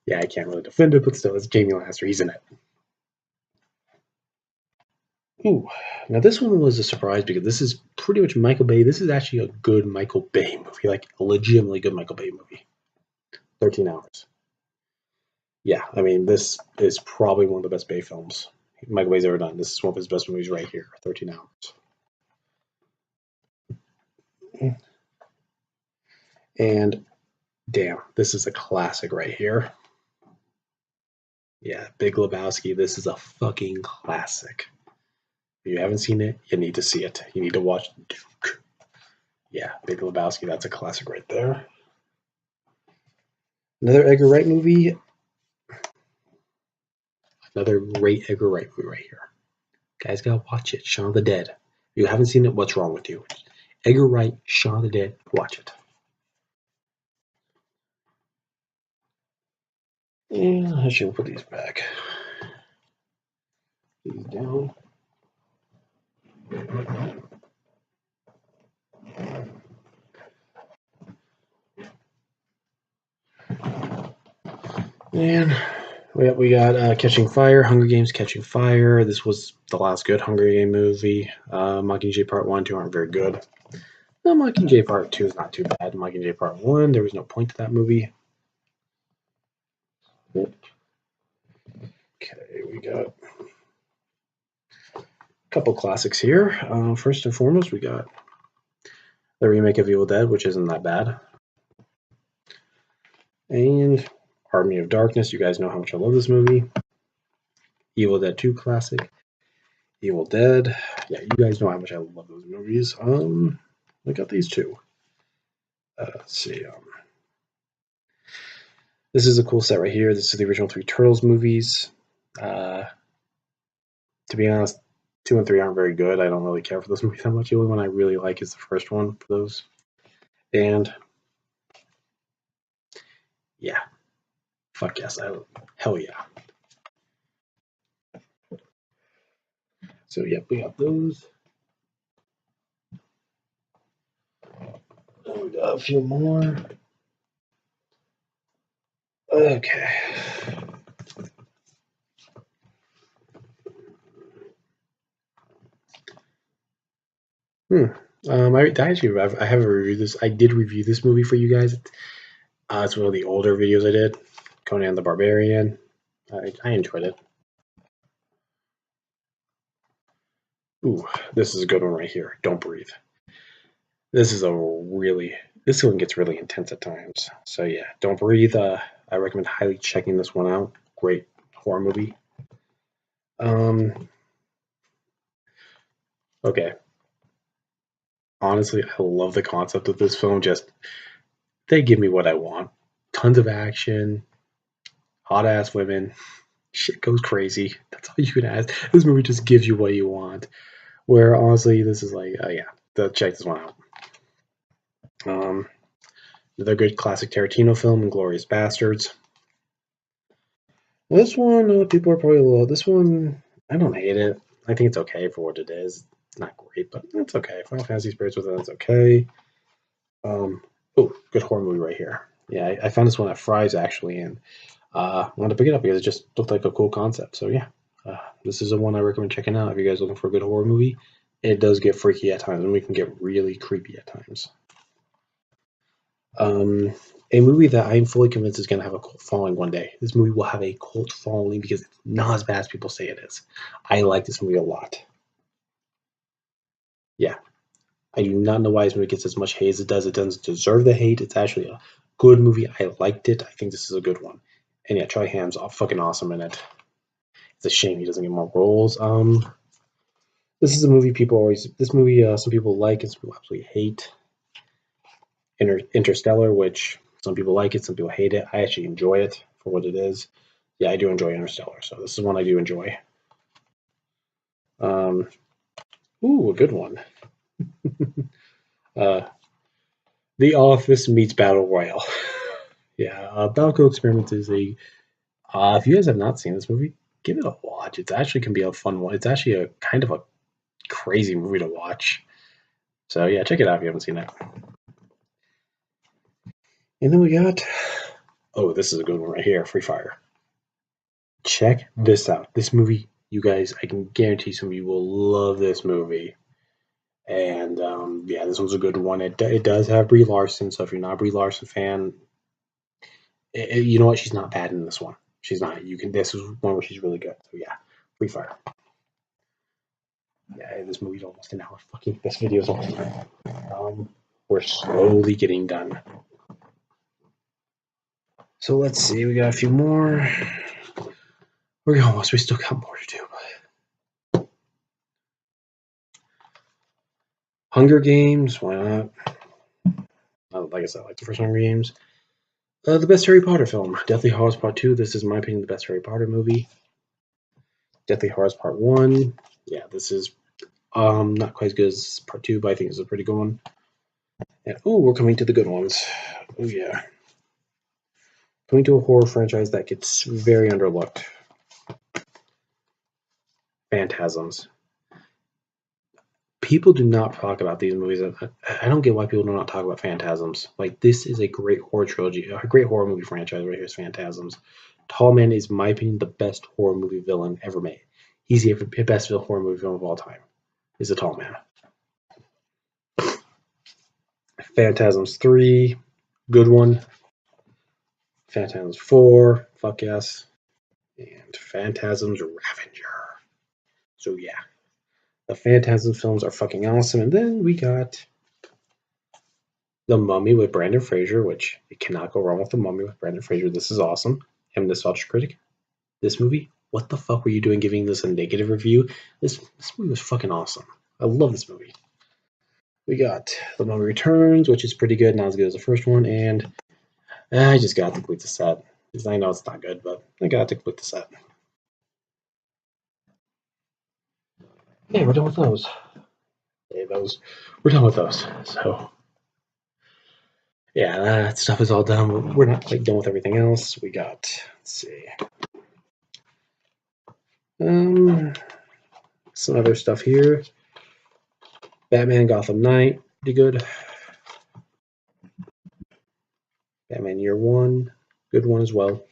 Yeah, I can't really defend it, but still, it's Jamie Lannister. He's in it. Ooh, now this one was a surprise because this is pretty much Michael Bay. This is actually a good Michael Bay movie, like a legitimately good Michael Bay movie. 13 Hours. Yeah, I mean, this is probably one of the best Bay films Michael Bay's ever done. This is one of his best movies right here, 13 Hours. And damn, this is a classic right here. Yeah, Big Lebowski. This is a fucking classic. If you haven't seen it, you need to see it. You need to watch Duke. Yeah, Big Lebowski. That's a classic right there. Another Edgar Wright movie. Another great Edgar Wright movie right here. Guys, gotta watch it. Shaun of the Dead. If you haven't seen it, what's wrong with you? Edgar Wright, Shaun of the Dead. Watch it. And I should put these back. These down. And we got Catching Fire, Hunger Games Catching Fire. This was the last good Hunger Game movie. Mockingjay Part 1, 2 aren't very good. No, Mockingjay Part 2 is not too bad. Mockingjay Part 1, there was no point to that movie. Okay, we got a couple classics here. First and foremost, we got the remake of Evil Dead, which isn't that bad. And Army of Darkness, you guys know how much I love this movie. Evil Dead 2 classic. Evil Dead. Yeah, you guys know how much I love those movies. I got these two. Let's see. This is a cool set right here. This is the original Three Turtles movies. To be honest, 2 and 3 aren't very good. I don't really care for those movies that much. The only one I really like is the first one for those. And yeah, fuck yes, hell yeah. So yep, we got those. And we got a few more. Okay. I haven't reviewed this. I did review this movie for you guys. It's one of the older videos I did. Conan the Barbarian. I enjoyed it. Ooh, this is a good one right here. Don't Breathe. This is a really This one gets really intense at times. So yeah, Don't Breathe. I recommend highly checking this one out. Great horror movie. Okay. Honestly, I love the concept of this film. Just they give me what I want. Tons of action, hot ass women, shit goes crazy. That's all you can ask. This movie just gives you what you want. Where honestly, this is like, yeah, check this one out. Another good classic Tarantino film, Inglourious Bastards. This one, people are probably a little. This one, I don't hate it. I think it's okay for what it is. It's not great, but it's okay. Final Fantasy Spirits Within, it's okay. Oh, good horror movie right here. Yeah, I found this one at Fry's actually, and wanted to pick it up because it just looked like a cool concept. So yeah, this is the one I recommend checking out if you guys are looking for a good horror movie. It does get freaky at times, and we can get really creepy at times. A movie that I'm fully convinced is going to have a cult following one day. This movie will have a cult following because it's not as bad as people say it is. I like this movie a lot. Yeah, I do not know why this movie gets as much hate as it does. It doesn't deserve the hate. It's actually a good movie. I liked it. I think this is a good one. And yeah, Charlie Hamm's fucking awesome in it. It's a shame he doesn't get more roles. This is a movie people always. This movie, some people like and some people absolutely hate. Interstellar, which some people like it, some people hate it. I actually enjoy it for what it is. Yeah, I do enjoy Interstellar, so this is one I do enjoy. Ooh, a good one. The Office meets Battle Royale. Yeah, Balco Experiment is a. If you guys have not seen this movie, give it a watch. It actually can be a fun one. It's actually a kind of a crazy movie to watch. So yeah, check it out if you haven't seen it. And then we got. Oh, this is a good one right here. Free Fire. Check this out. This movie, you guys, I can guarantee some of you will love this movie. And yeah, this one's a good one. It does have Brie Larson, so if you're not a Brie Larson fan, you know what? She's not bad in this one. She's not. You can. This is one where she's really good. So yeah, Free Fire. Yeah, this movie's almost an hour. Fucking this video's almost done. We're slowly getting done. So let's see. We got a few more. We're almost. We still got more to do. Hunger Games. Why not? Like I said, I like the first Hunger Games. The best Harry Potter film, Deathly Hallows Part 2. This is, in my opinion, the best Harry Potter movie. Deathly Hallows Part 1. Yeah, this is not quite as good as Part 2, but I think it's a pretty good one. And oh, we're coming to the good ones. Oh yeah. Coming to a horror franchise that gets very underlooked. Phantasms. People do not talk about these movies. I don't get why people do not talk about Phantasms. Like, this is a great horror trilogy, a great horror movie franchise right here is Phantasms. Tall Man is, in my opinion, the best horror movie villain ever made. He's the best horror movie villain of all time. Is the Tall Man. Phantasms 3, good one. Phantasms 4, fuck yes. And Phantasms Ravager. So yeah, the Phantasm films are fucking awesome. And then we got The Mummy with Brandon Fraser, which you cannot go wrong with The Mummy with Brandon Fraser. This is awesome. I'm a nostalgia critic. This movie, what the fuck were you doing giving this a negative review? This movie was fucking awesome. I love this movie. We got The Mummy Returns, which is pretty good, not as good as the first one, and I just got to complete the set. Because I know it's not good, but I got to complete the set. Yeah, we're done with those. Yeah, we're done with those. So yeah, that stuff is all done. We're not quite done with everything else. We got, let's see, some other stuff here. Batman Gotham Knight, pretty good. Batman Year One, good one as well.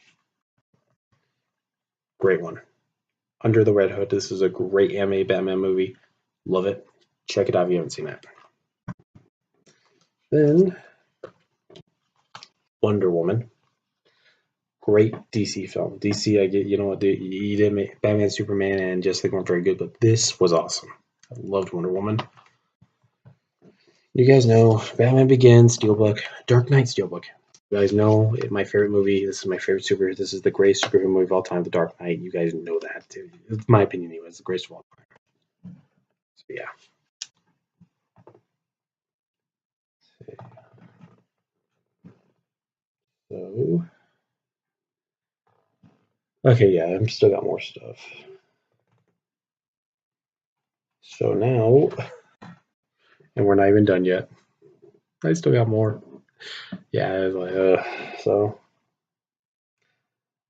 Great one. Under the Red Hood, this is a great anime Batman movie. Love it. Check it out if you haven't seen it. Then Wonder Woman. Great DC film. DC, I get, you know what, you did make Batman, Superman, and Justice League weren't very good, but this was awesome. I loved Wonder Woman. You guys know Batman Begins, Steelbook, Dark Knight Steelbook. You guys know my favorite movie. This is my favorite superhero. This is the greatest superhero movie of all time, The Dark Knight. You guys know that. It's my opinion, anyway. It's the greatest of all time. So, yeah. So, okay, yeah, I'm still got more stuff. So now, and we're not even done yet. I still got more. Yeah, it's like, so,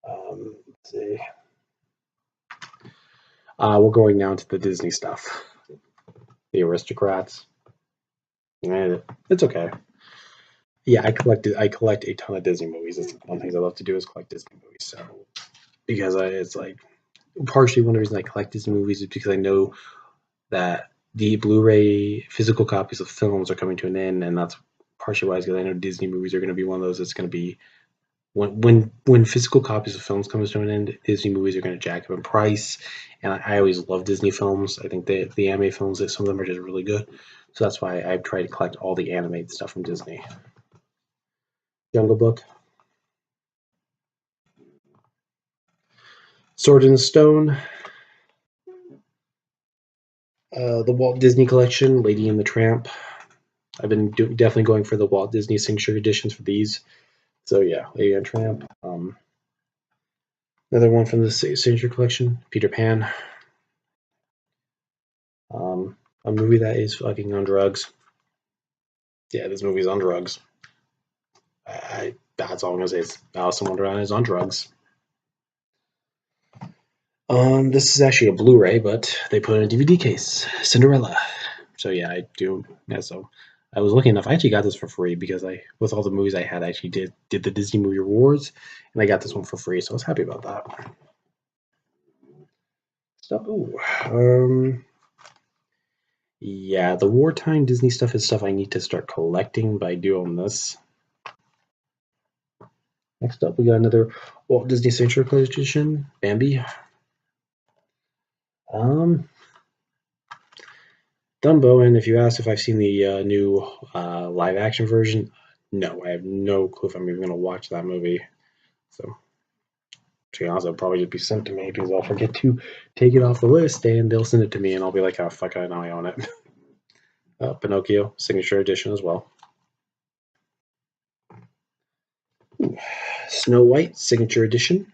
let's see. We're going now to the Disney stuff. The Aristocrats. And it's okay. Yeah, I collect a ton of Disney movies. It's one of the things I love to do is collect Disney movies. So because it's like partially one of the reasons I collect Disney movies is because I know that the Blu-ray physical copies of films are coming to an end, and that's partially why, because I know Disney movies are going to be one of those that's going to be when physical copies of films comes to an end, Disney movies are going to jack up in price. And I always love Disney films. I think the anime films, some of them are just really good. So that's why I've tried to collect all the animated stuff from Disney. Jungle Book, Sword in the Stone, the Walt Disney Collection, Lady and the Tramp. I've been definitely going for the Walt Disney Signature editions for these. So yeah, Lady and the Tramp. Another one from the Signature Collection, Peter Pan. A movie that is fucking on drugs. Yeah, this movie's on drugs. That's all I'm gonna say. It's Alice in Wonderland is on drugs. This is actually a Blu-ray, but they put in a DVD case. Cinderella. So yeah, I do. Yeah, so I was lucky enough. I actually got this for free because with all the movies I had, I actually did the Disney Movie Rewards, and I got this one for free. So I was happy about that. So, yeah, the wartime Disney stuff is stuff I need to start collecting by doing this. Next up, we got another Walt Disney Signature Collection, Bambi. Dumbo, and if you ask if I've seen the new live action version, no, I have no clue if I'm even going to watch that movie. So, to be honest, it'll probably just be sent to me because I'll forget to take it off the list and they'll send it to me and I'll be like, oh, fuck, I know I own it. Pinocchio, Signature Edition as well. Snow White, Signature Edition.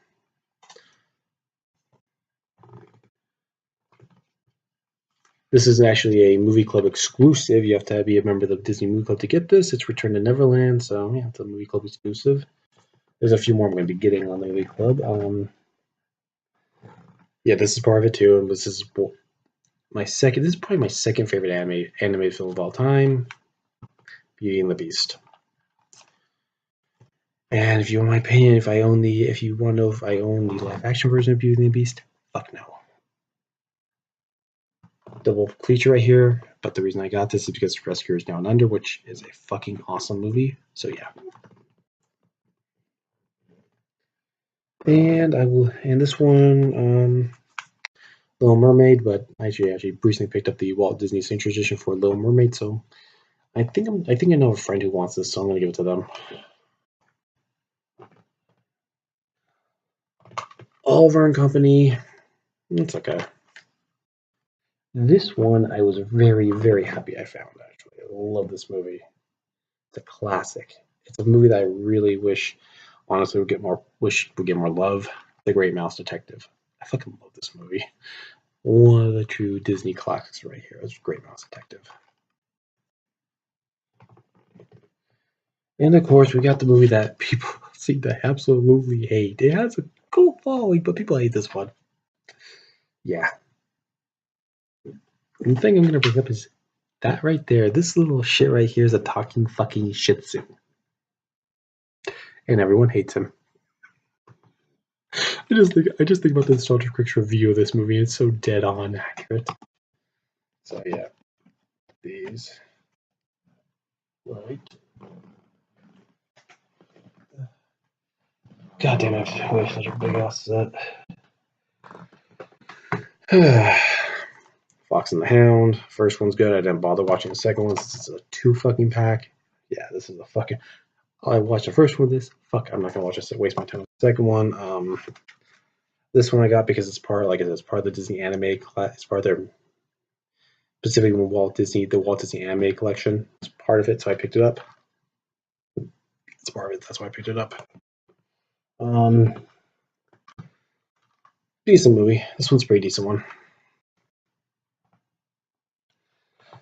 This is actually a movie club exclusive. You have to be a member of the Disney Movie Club to get this. It's Return to Neverland, so yeah, it's a movie club exclusive. There's a few more I'm going to be getting on the movie club. Yeah, this is part of it too. And this is my second. This is probably my second favorite animated film of all time, Beauty and the Beast. And if you want my opinion, if you want to know if I own the live action version of Beauty and the Beast, fuck no. Double feature right here. But the reason I got this is because Rescuers Down Under, which is a fucking awesome movie. So yeah. And this one, Little Mermaid, but I actually recently picked up the Walt Disney Signature Edition for Little Mermaid, so I think I know a friend who wants this, so I'm gonna give it to them. Oliver and Company, it's okay. This one I was very, very happy I found, actually. I love this movie. It's a classic. It's a movie that I really honestly would get more love. The Great Mouse Detective. I fucking love this movie. One of the true Disney classics right here. It's Great Mouse Detective. And of course, we got the movie that people seem to absolutely hate. It has a cult following, but people hate this one. Yeah. And the thing I'm going to bring up is that right there. This little shit right here is a talking fucking Shih Tzu. And everyone hates him. I just think about the Nostalgia Critics review of this movie. It's so dead on accurate. So yeah, these right. God damn it! I wish such a big ass set. Fuck. Fox and the Hound. First one's good. I didn't bother watching the second one since it's a 2 fucking pack. Yeah, this is a fucking. I watched the first one. This fuck. I'm not gonna watch this. Waste my time. The second one. This one I got because it's part it's part of the Disney anime class. It's part of their specifically the Walt Disney anime collection. It's part of it, so I picked it up. It's part of it. That's why I picked it up. Decent movie. This one's a pretty decent one.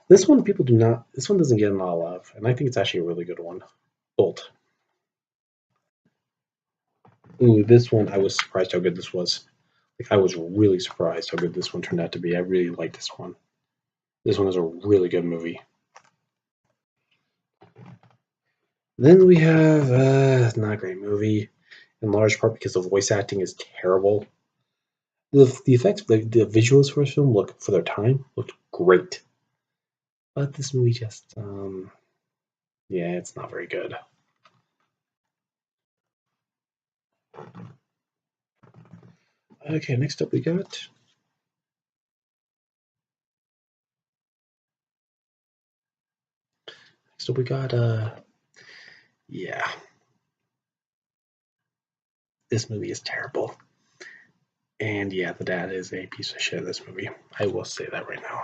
This one people do not. This one doesn't get a lot of love, and I think it's actually a really good one. Bolt. Ooh, this one I was surprised how good this was. Like I was really surprised how good this one turned out to be. I really like this one. This one is a really good movie. Then we have not a great movie, in large part because the voice acting is terrible. The effects, the visuals for this film for their time looked great, but this movie just yeah, it's not very good. Okay, next up we got yeah. This movie is terrible. And yeah, the dad is a piece of shit in this movie. I will say that right now.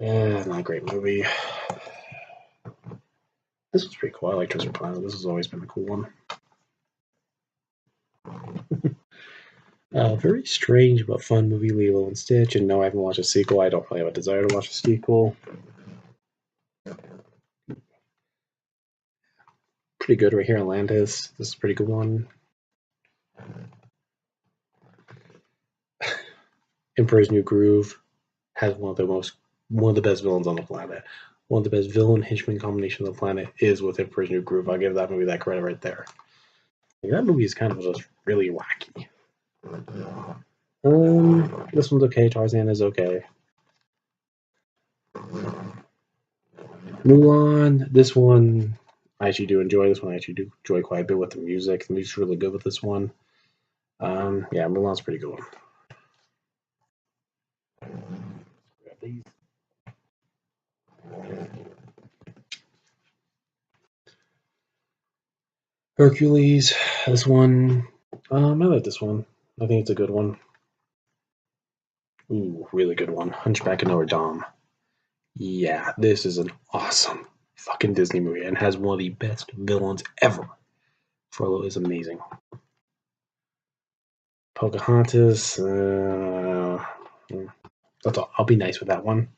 Not a great movie. This was pretty cool. I like Treasure Planet. This has always been a cool one. Very strange but fun movie, Lilo and Stitch. And no, I haven't watched a sequel. I don't really have a desire to watch a sequel. Pretty good right here, Atlantis. This is a pretty good one. Emperor's New Groove has one of the best villains on the planet. One of the best villain henchman combinations on the planet is with Emperor's New Groove. I'll give that movie that credit right there. Like, that movie is kind of just really wacky. This one's okay. Tarzan is okay. Mulan, this one I actually do enjoy. This one I actually do enjoy quite a bit with the music. The music's really good with this one. Yeah, Mulan's a pretty good one. Grab these. Hercules, this one, I like this one. I think it's a good one. Ooh, really good one. Hunchback of Notre Dame. Yeah, this is an awesome fucking Disney movie and has one of the best villains ever. Frollo is amazing. Pocahontas, I'll be nice with that one.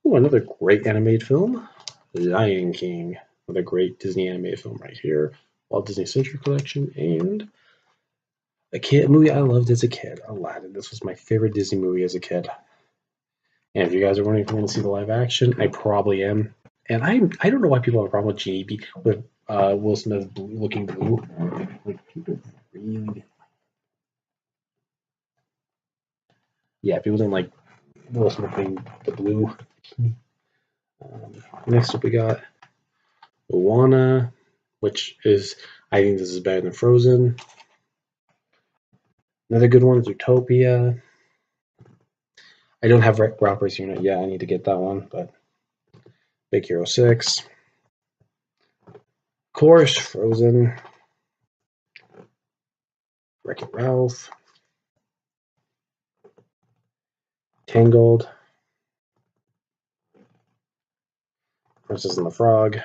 Ooh, another great animated film, Lion King. Another great Disney animated film right here. Walt Disney Century Collection, and a movie I loved as a kid, Aladdin. This was my favorite Disney movie as a kid. And if you guys are wondering if I'm going to see the live action, I probably am. And I don't know why people have a problem with Genie with Will Smith looking blue. Like, people really, yeah, people don't like Will Smith being the blue. Next up, we got Moana, which is, I think this is better than Frozen. Another good one is Utopia. I don't have Rapper's Unit yet. I need to get that one, but Big Hero 6. Of course, Frozen. Wreck-It Ralph. Tangled. Princess and the Frog.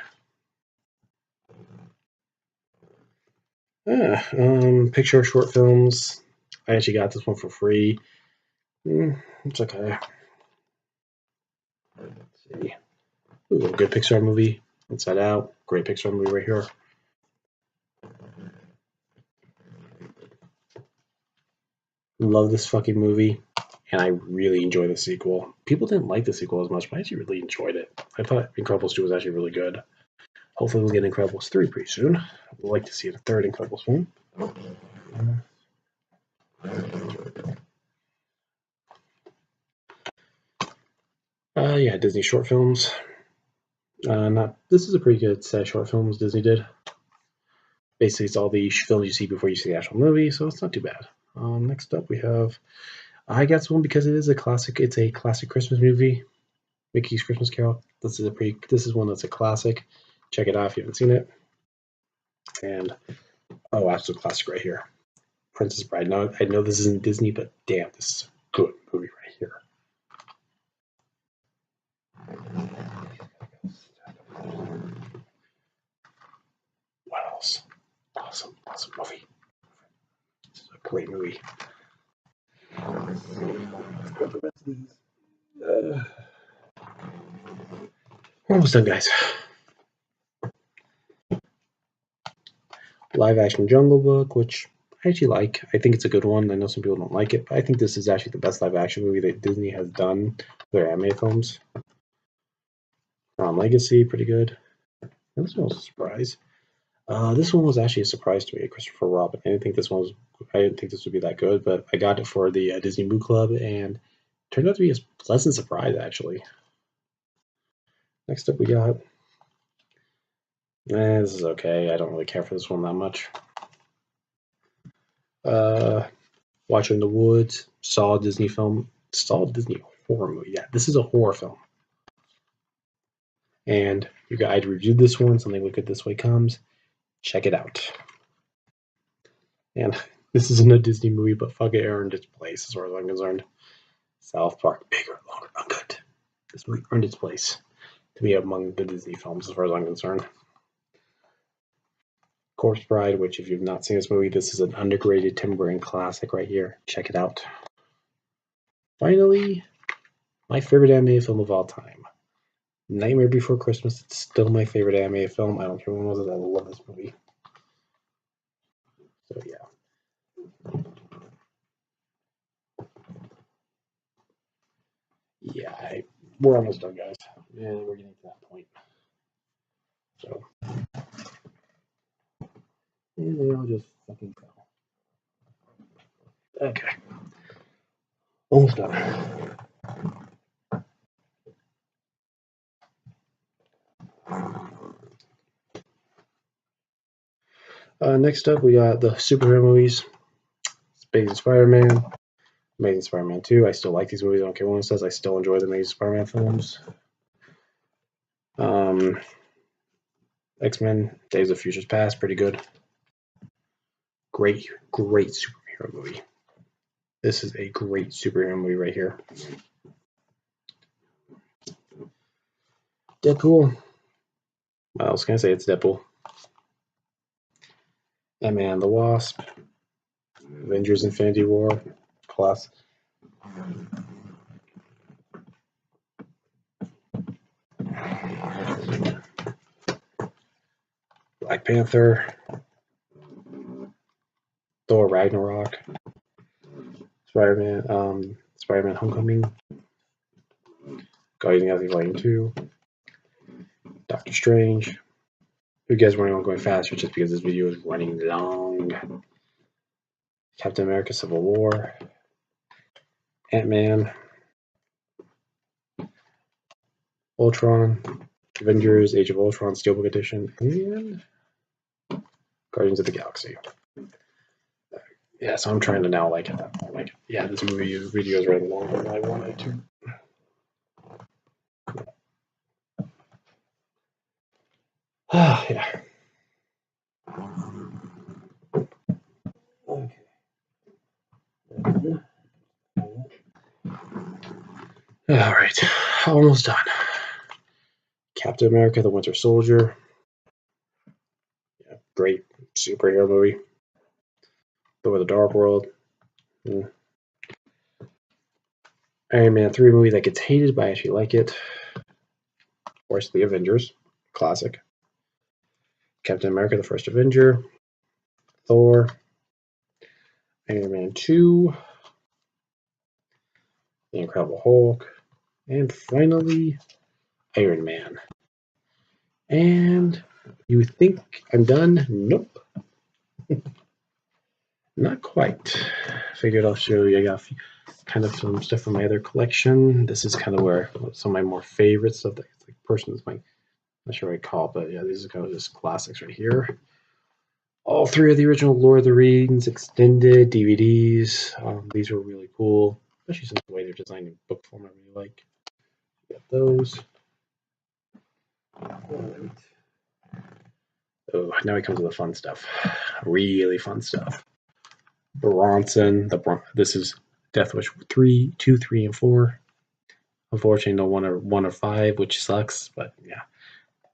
Picture short films. I actually got this one for free. It's okay. Let's see. Ooh, a good Pixar movie. Inside Out. Great Pixar movie right here. Love this fucking movie, and I really enjoy the sequel. People didn't like the sequel as much, but I actually really enjoyed it. I thought Incredibles 2 was actually really good. Hopefully we'll get Incredibles 3 pretty soon. I'd like to see a third Incredibles film. Yeah, Disney short films. This is a pretty good set of short films Disney did. Basically, it's all the films you see before you see the actual movie, so it's not too bad. Next up, we have I got this one because it is a classic. It's a classic Christmas movie, Mickey's Christmas Carol. This is one that's a classic. Check it out if you haven't seen it. And oh, absolute classic right here, Princess Bride. Now I know this isn't Disney, but damn, this is a good movie right here. What else? Awesome movie. This is a great movie. We're almost done, guys. Live action Jungle Book, which I actually like. I think it's a good one. I know some people don't like it, but I think this is actually the best live action movie that Disney has done for their anime films. Legacy, pretty good. And this one was a surprise. This one was actually a surprise to me, Christopher Robin. I didn't think this would be that good, but I got it for the Disney Movie Club, and it turned out to be a pleasant surprise, actually. Next up, we got. This is okay. I don't really care for this one that much. Watcher in the Woods, Saw Disney film, Saw Disney horror movie. Yeah, this is a horror film. And I reviewed this one. Something Look at This Way Comes. Check it out. And this isn't a Disney movie, but fuck it, earned its place as far as I'm concerned. South Park, bigger, longer, uncut. This movie earned its place to be among the Disney films as far as I'm concerned. Corpse Bride, which if you've not seen this movie, this is an underrated Tim Burton classic right here. Check it out. Finally, my favorite anime film of all time. Nightmare Before Christmas. It's still my favorite anime film. I don't care when it was. I love this movie. So yeah. Yeah, we're almost done, guys. Yeah, we're getting to that point. So, and they all just fucking fell. Okay. Almost done. Next up, we got the superhero movies. Amazing Spider-Man, Amazing Spider-Man 2. I still like these movies. I don't care what one says. I still enjoy the Amazing Spider-Man films. X-Men, Days of Futures Past, pretty good. Great superhero movie. This is a great superhero movie right here. Deadpool. What else can I say? It's Deadpool. Ant-Man and the Wasp. Avengers Infinity War. Class. Black Panther. Thor Ragnarok. Spider-Man Homecoming. Guardians of the Volume 2. Doctor Strange. You guys running on going faster just because this video is running long. Captain America Civil War. Ant-Man. Ultron. Avengers Age of Ultron Steelbook Edition. And Guardians of the Galaxy. Yeah, so I'm trying to now at that point, yeah, this video is running longer than I wanted to. Yeah. Okay. All right, almost done. Captain America: The Winter Soldier. Yeah, great superhero movie. Thor: The Dark World. Iron Man 3 movie that gets hated, but I actually like it. Of course, The Avengers, classic. Captain America: The First Avenger. Thor. Iron Man 2. The Incredible Hulk. And finally, Iron Man. And you think I'm done? Nope. Not quite. Figured I'll show you. I got kind of some stuff from my other collection. This is kind of where some of my more favorite stuff that person's my, not sure what I call it, but yeah, these are kind of just classics right here. All three of the original Lord of the Rings extended DVDs. These were really cool. especially since the way they're designed in book form. I really like. Got those. Right. Oh, now he comes to the fun stuff. Really fun stuff. Bronson. This is Death Wish 3, 2, 3, and 4. Unfortunately, no 1 or 5, which sucks. But yeah,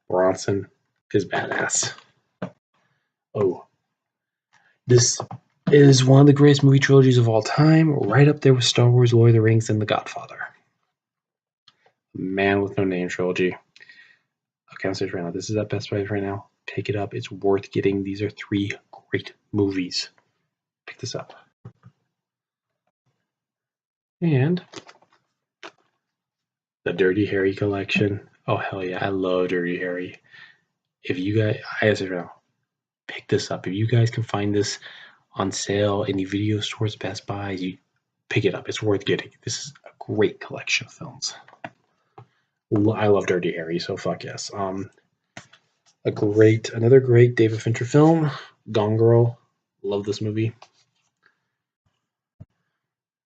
Bronson is badass. Oh, this is one of the greatest movie trilogies of all time, right up there with Star Wars, Lord of the Rings, and The Godfather. Man with No Name trilogy. Okay, I'm saying right now, this is at best price right now. Pick it up. It's worth getting. These are 3 great movies. Pick this up. And the Dirty Harry collection. Oh, hell yeah. I love Dirty Harry. If you guys, I say right now, pick this up. If you guys can find this on sale in the video stores, Best Buy, you pick it up. It's worth getting. This is a great collection of films. I love Dirty Harry, so fuck yes. Another great David Fincher film, Gone Girl. Love this movie.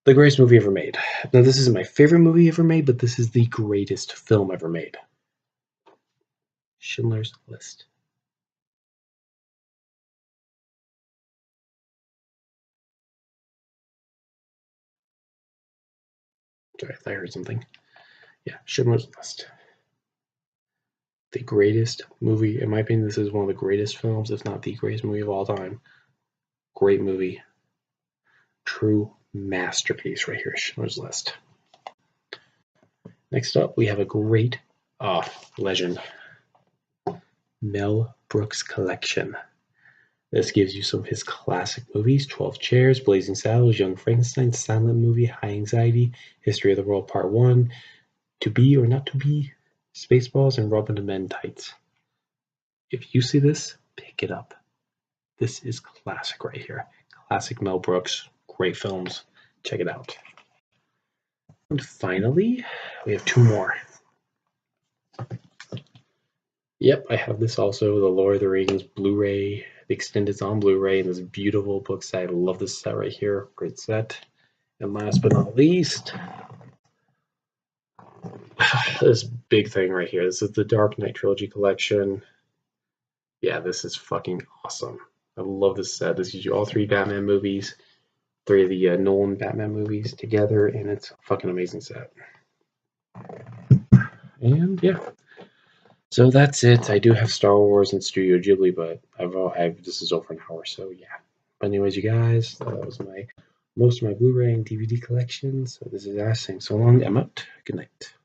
The greatest movie ever made. Now, this isn't my favorite movie ever made, but this is the greatest film ever made. Schindler's List. Sorry, I thought I heard something. Yeah, Schindler's List. The greatest movie, in my opinion, this is one of the greatest films, if not the greatest movie of all time. Great movie. True masterpiece right here, Schindler's List. Next up, we have a great legend. Mel Brooks collection. This gives you some of his classic movies: 12 Chairs, Blazing Saddles, Young Frankenstein, Silent Movie, High Anxiety, History of the World Part 1, To Be or Not to Be, Spaceballs, and Robin to Men Tights. If you see this, pick it up. This is classic right here. Classic Mel Brooks. Great films. Check it out. And finally, we have 2 more. Yep, I have this also, the Lord of the Rings Blu-ray. The extended's on Blu-ray, and this beautiful book set. I love this set right here. Great set. And last but not least, this big thing right here. This is the Dark Knight Trilogy collection. Yeah, this is fucking awesome. I love this set. This gives you all 3 Batman movies, 3 of the Nolan Batman movies together, and it's a fucking amazing set. And yeah. So that's it. I do have Star Wars and Studio Ghibli, but this is over an hour, so yeah. But anyways, you guys, that was most of my Blu-ray and DVD collection. So this is Ash saying so long. I'm out. Good night.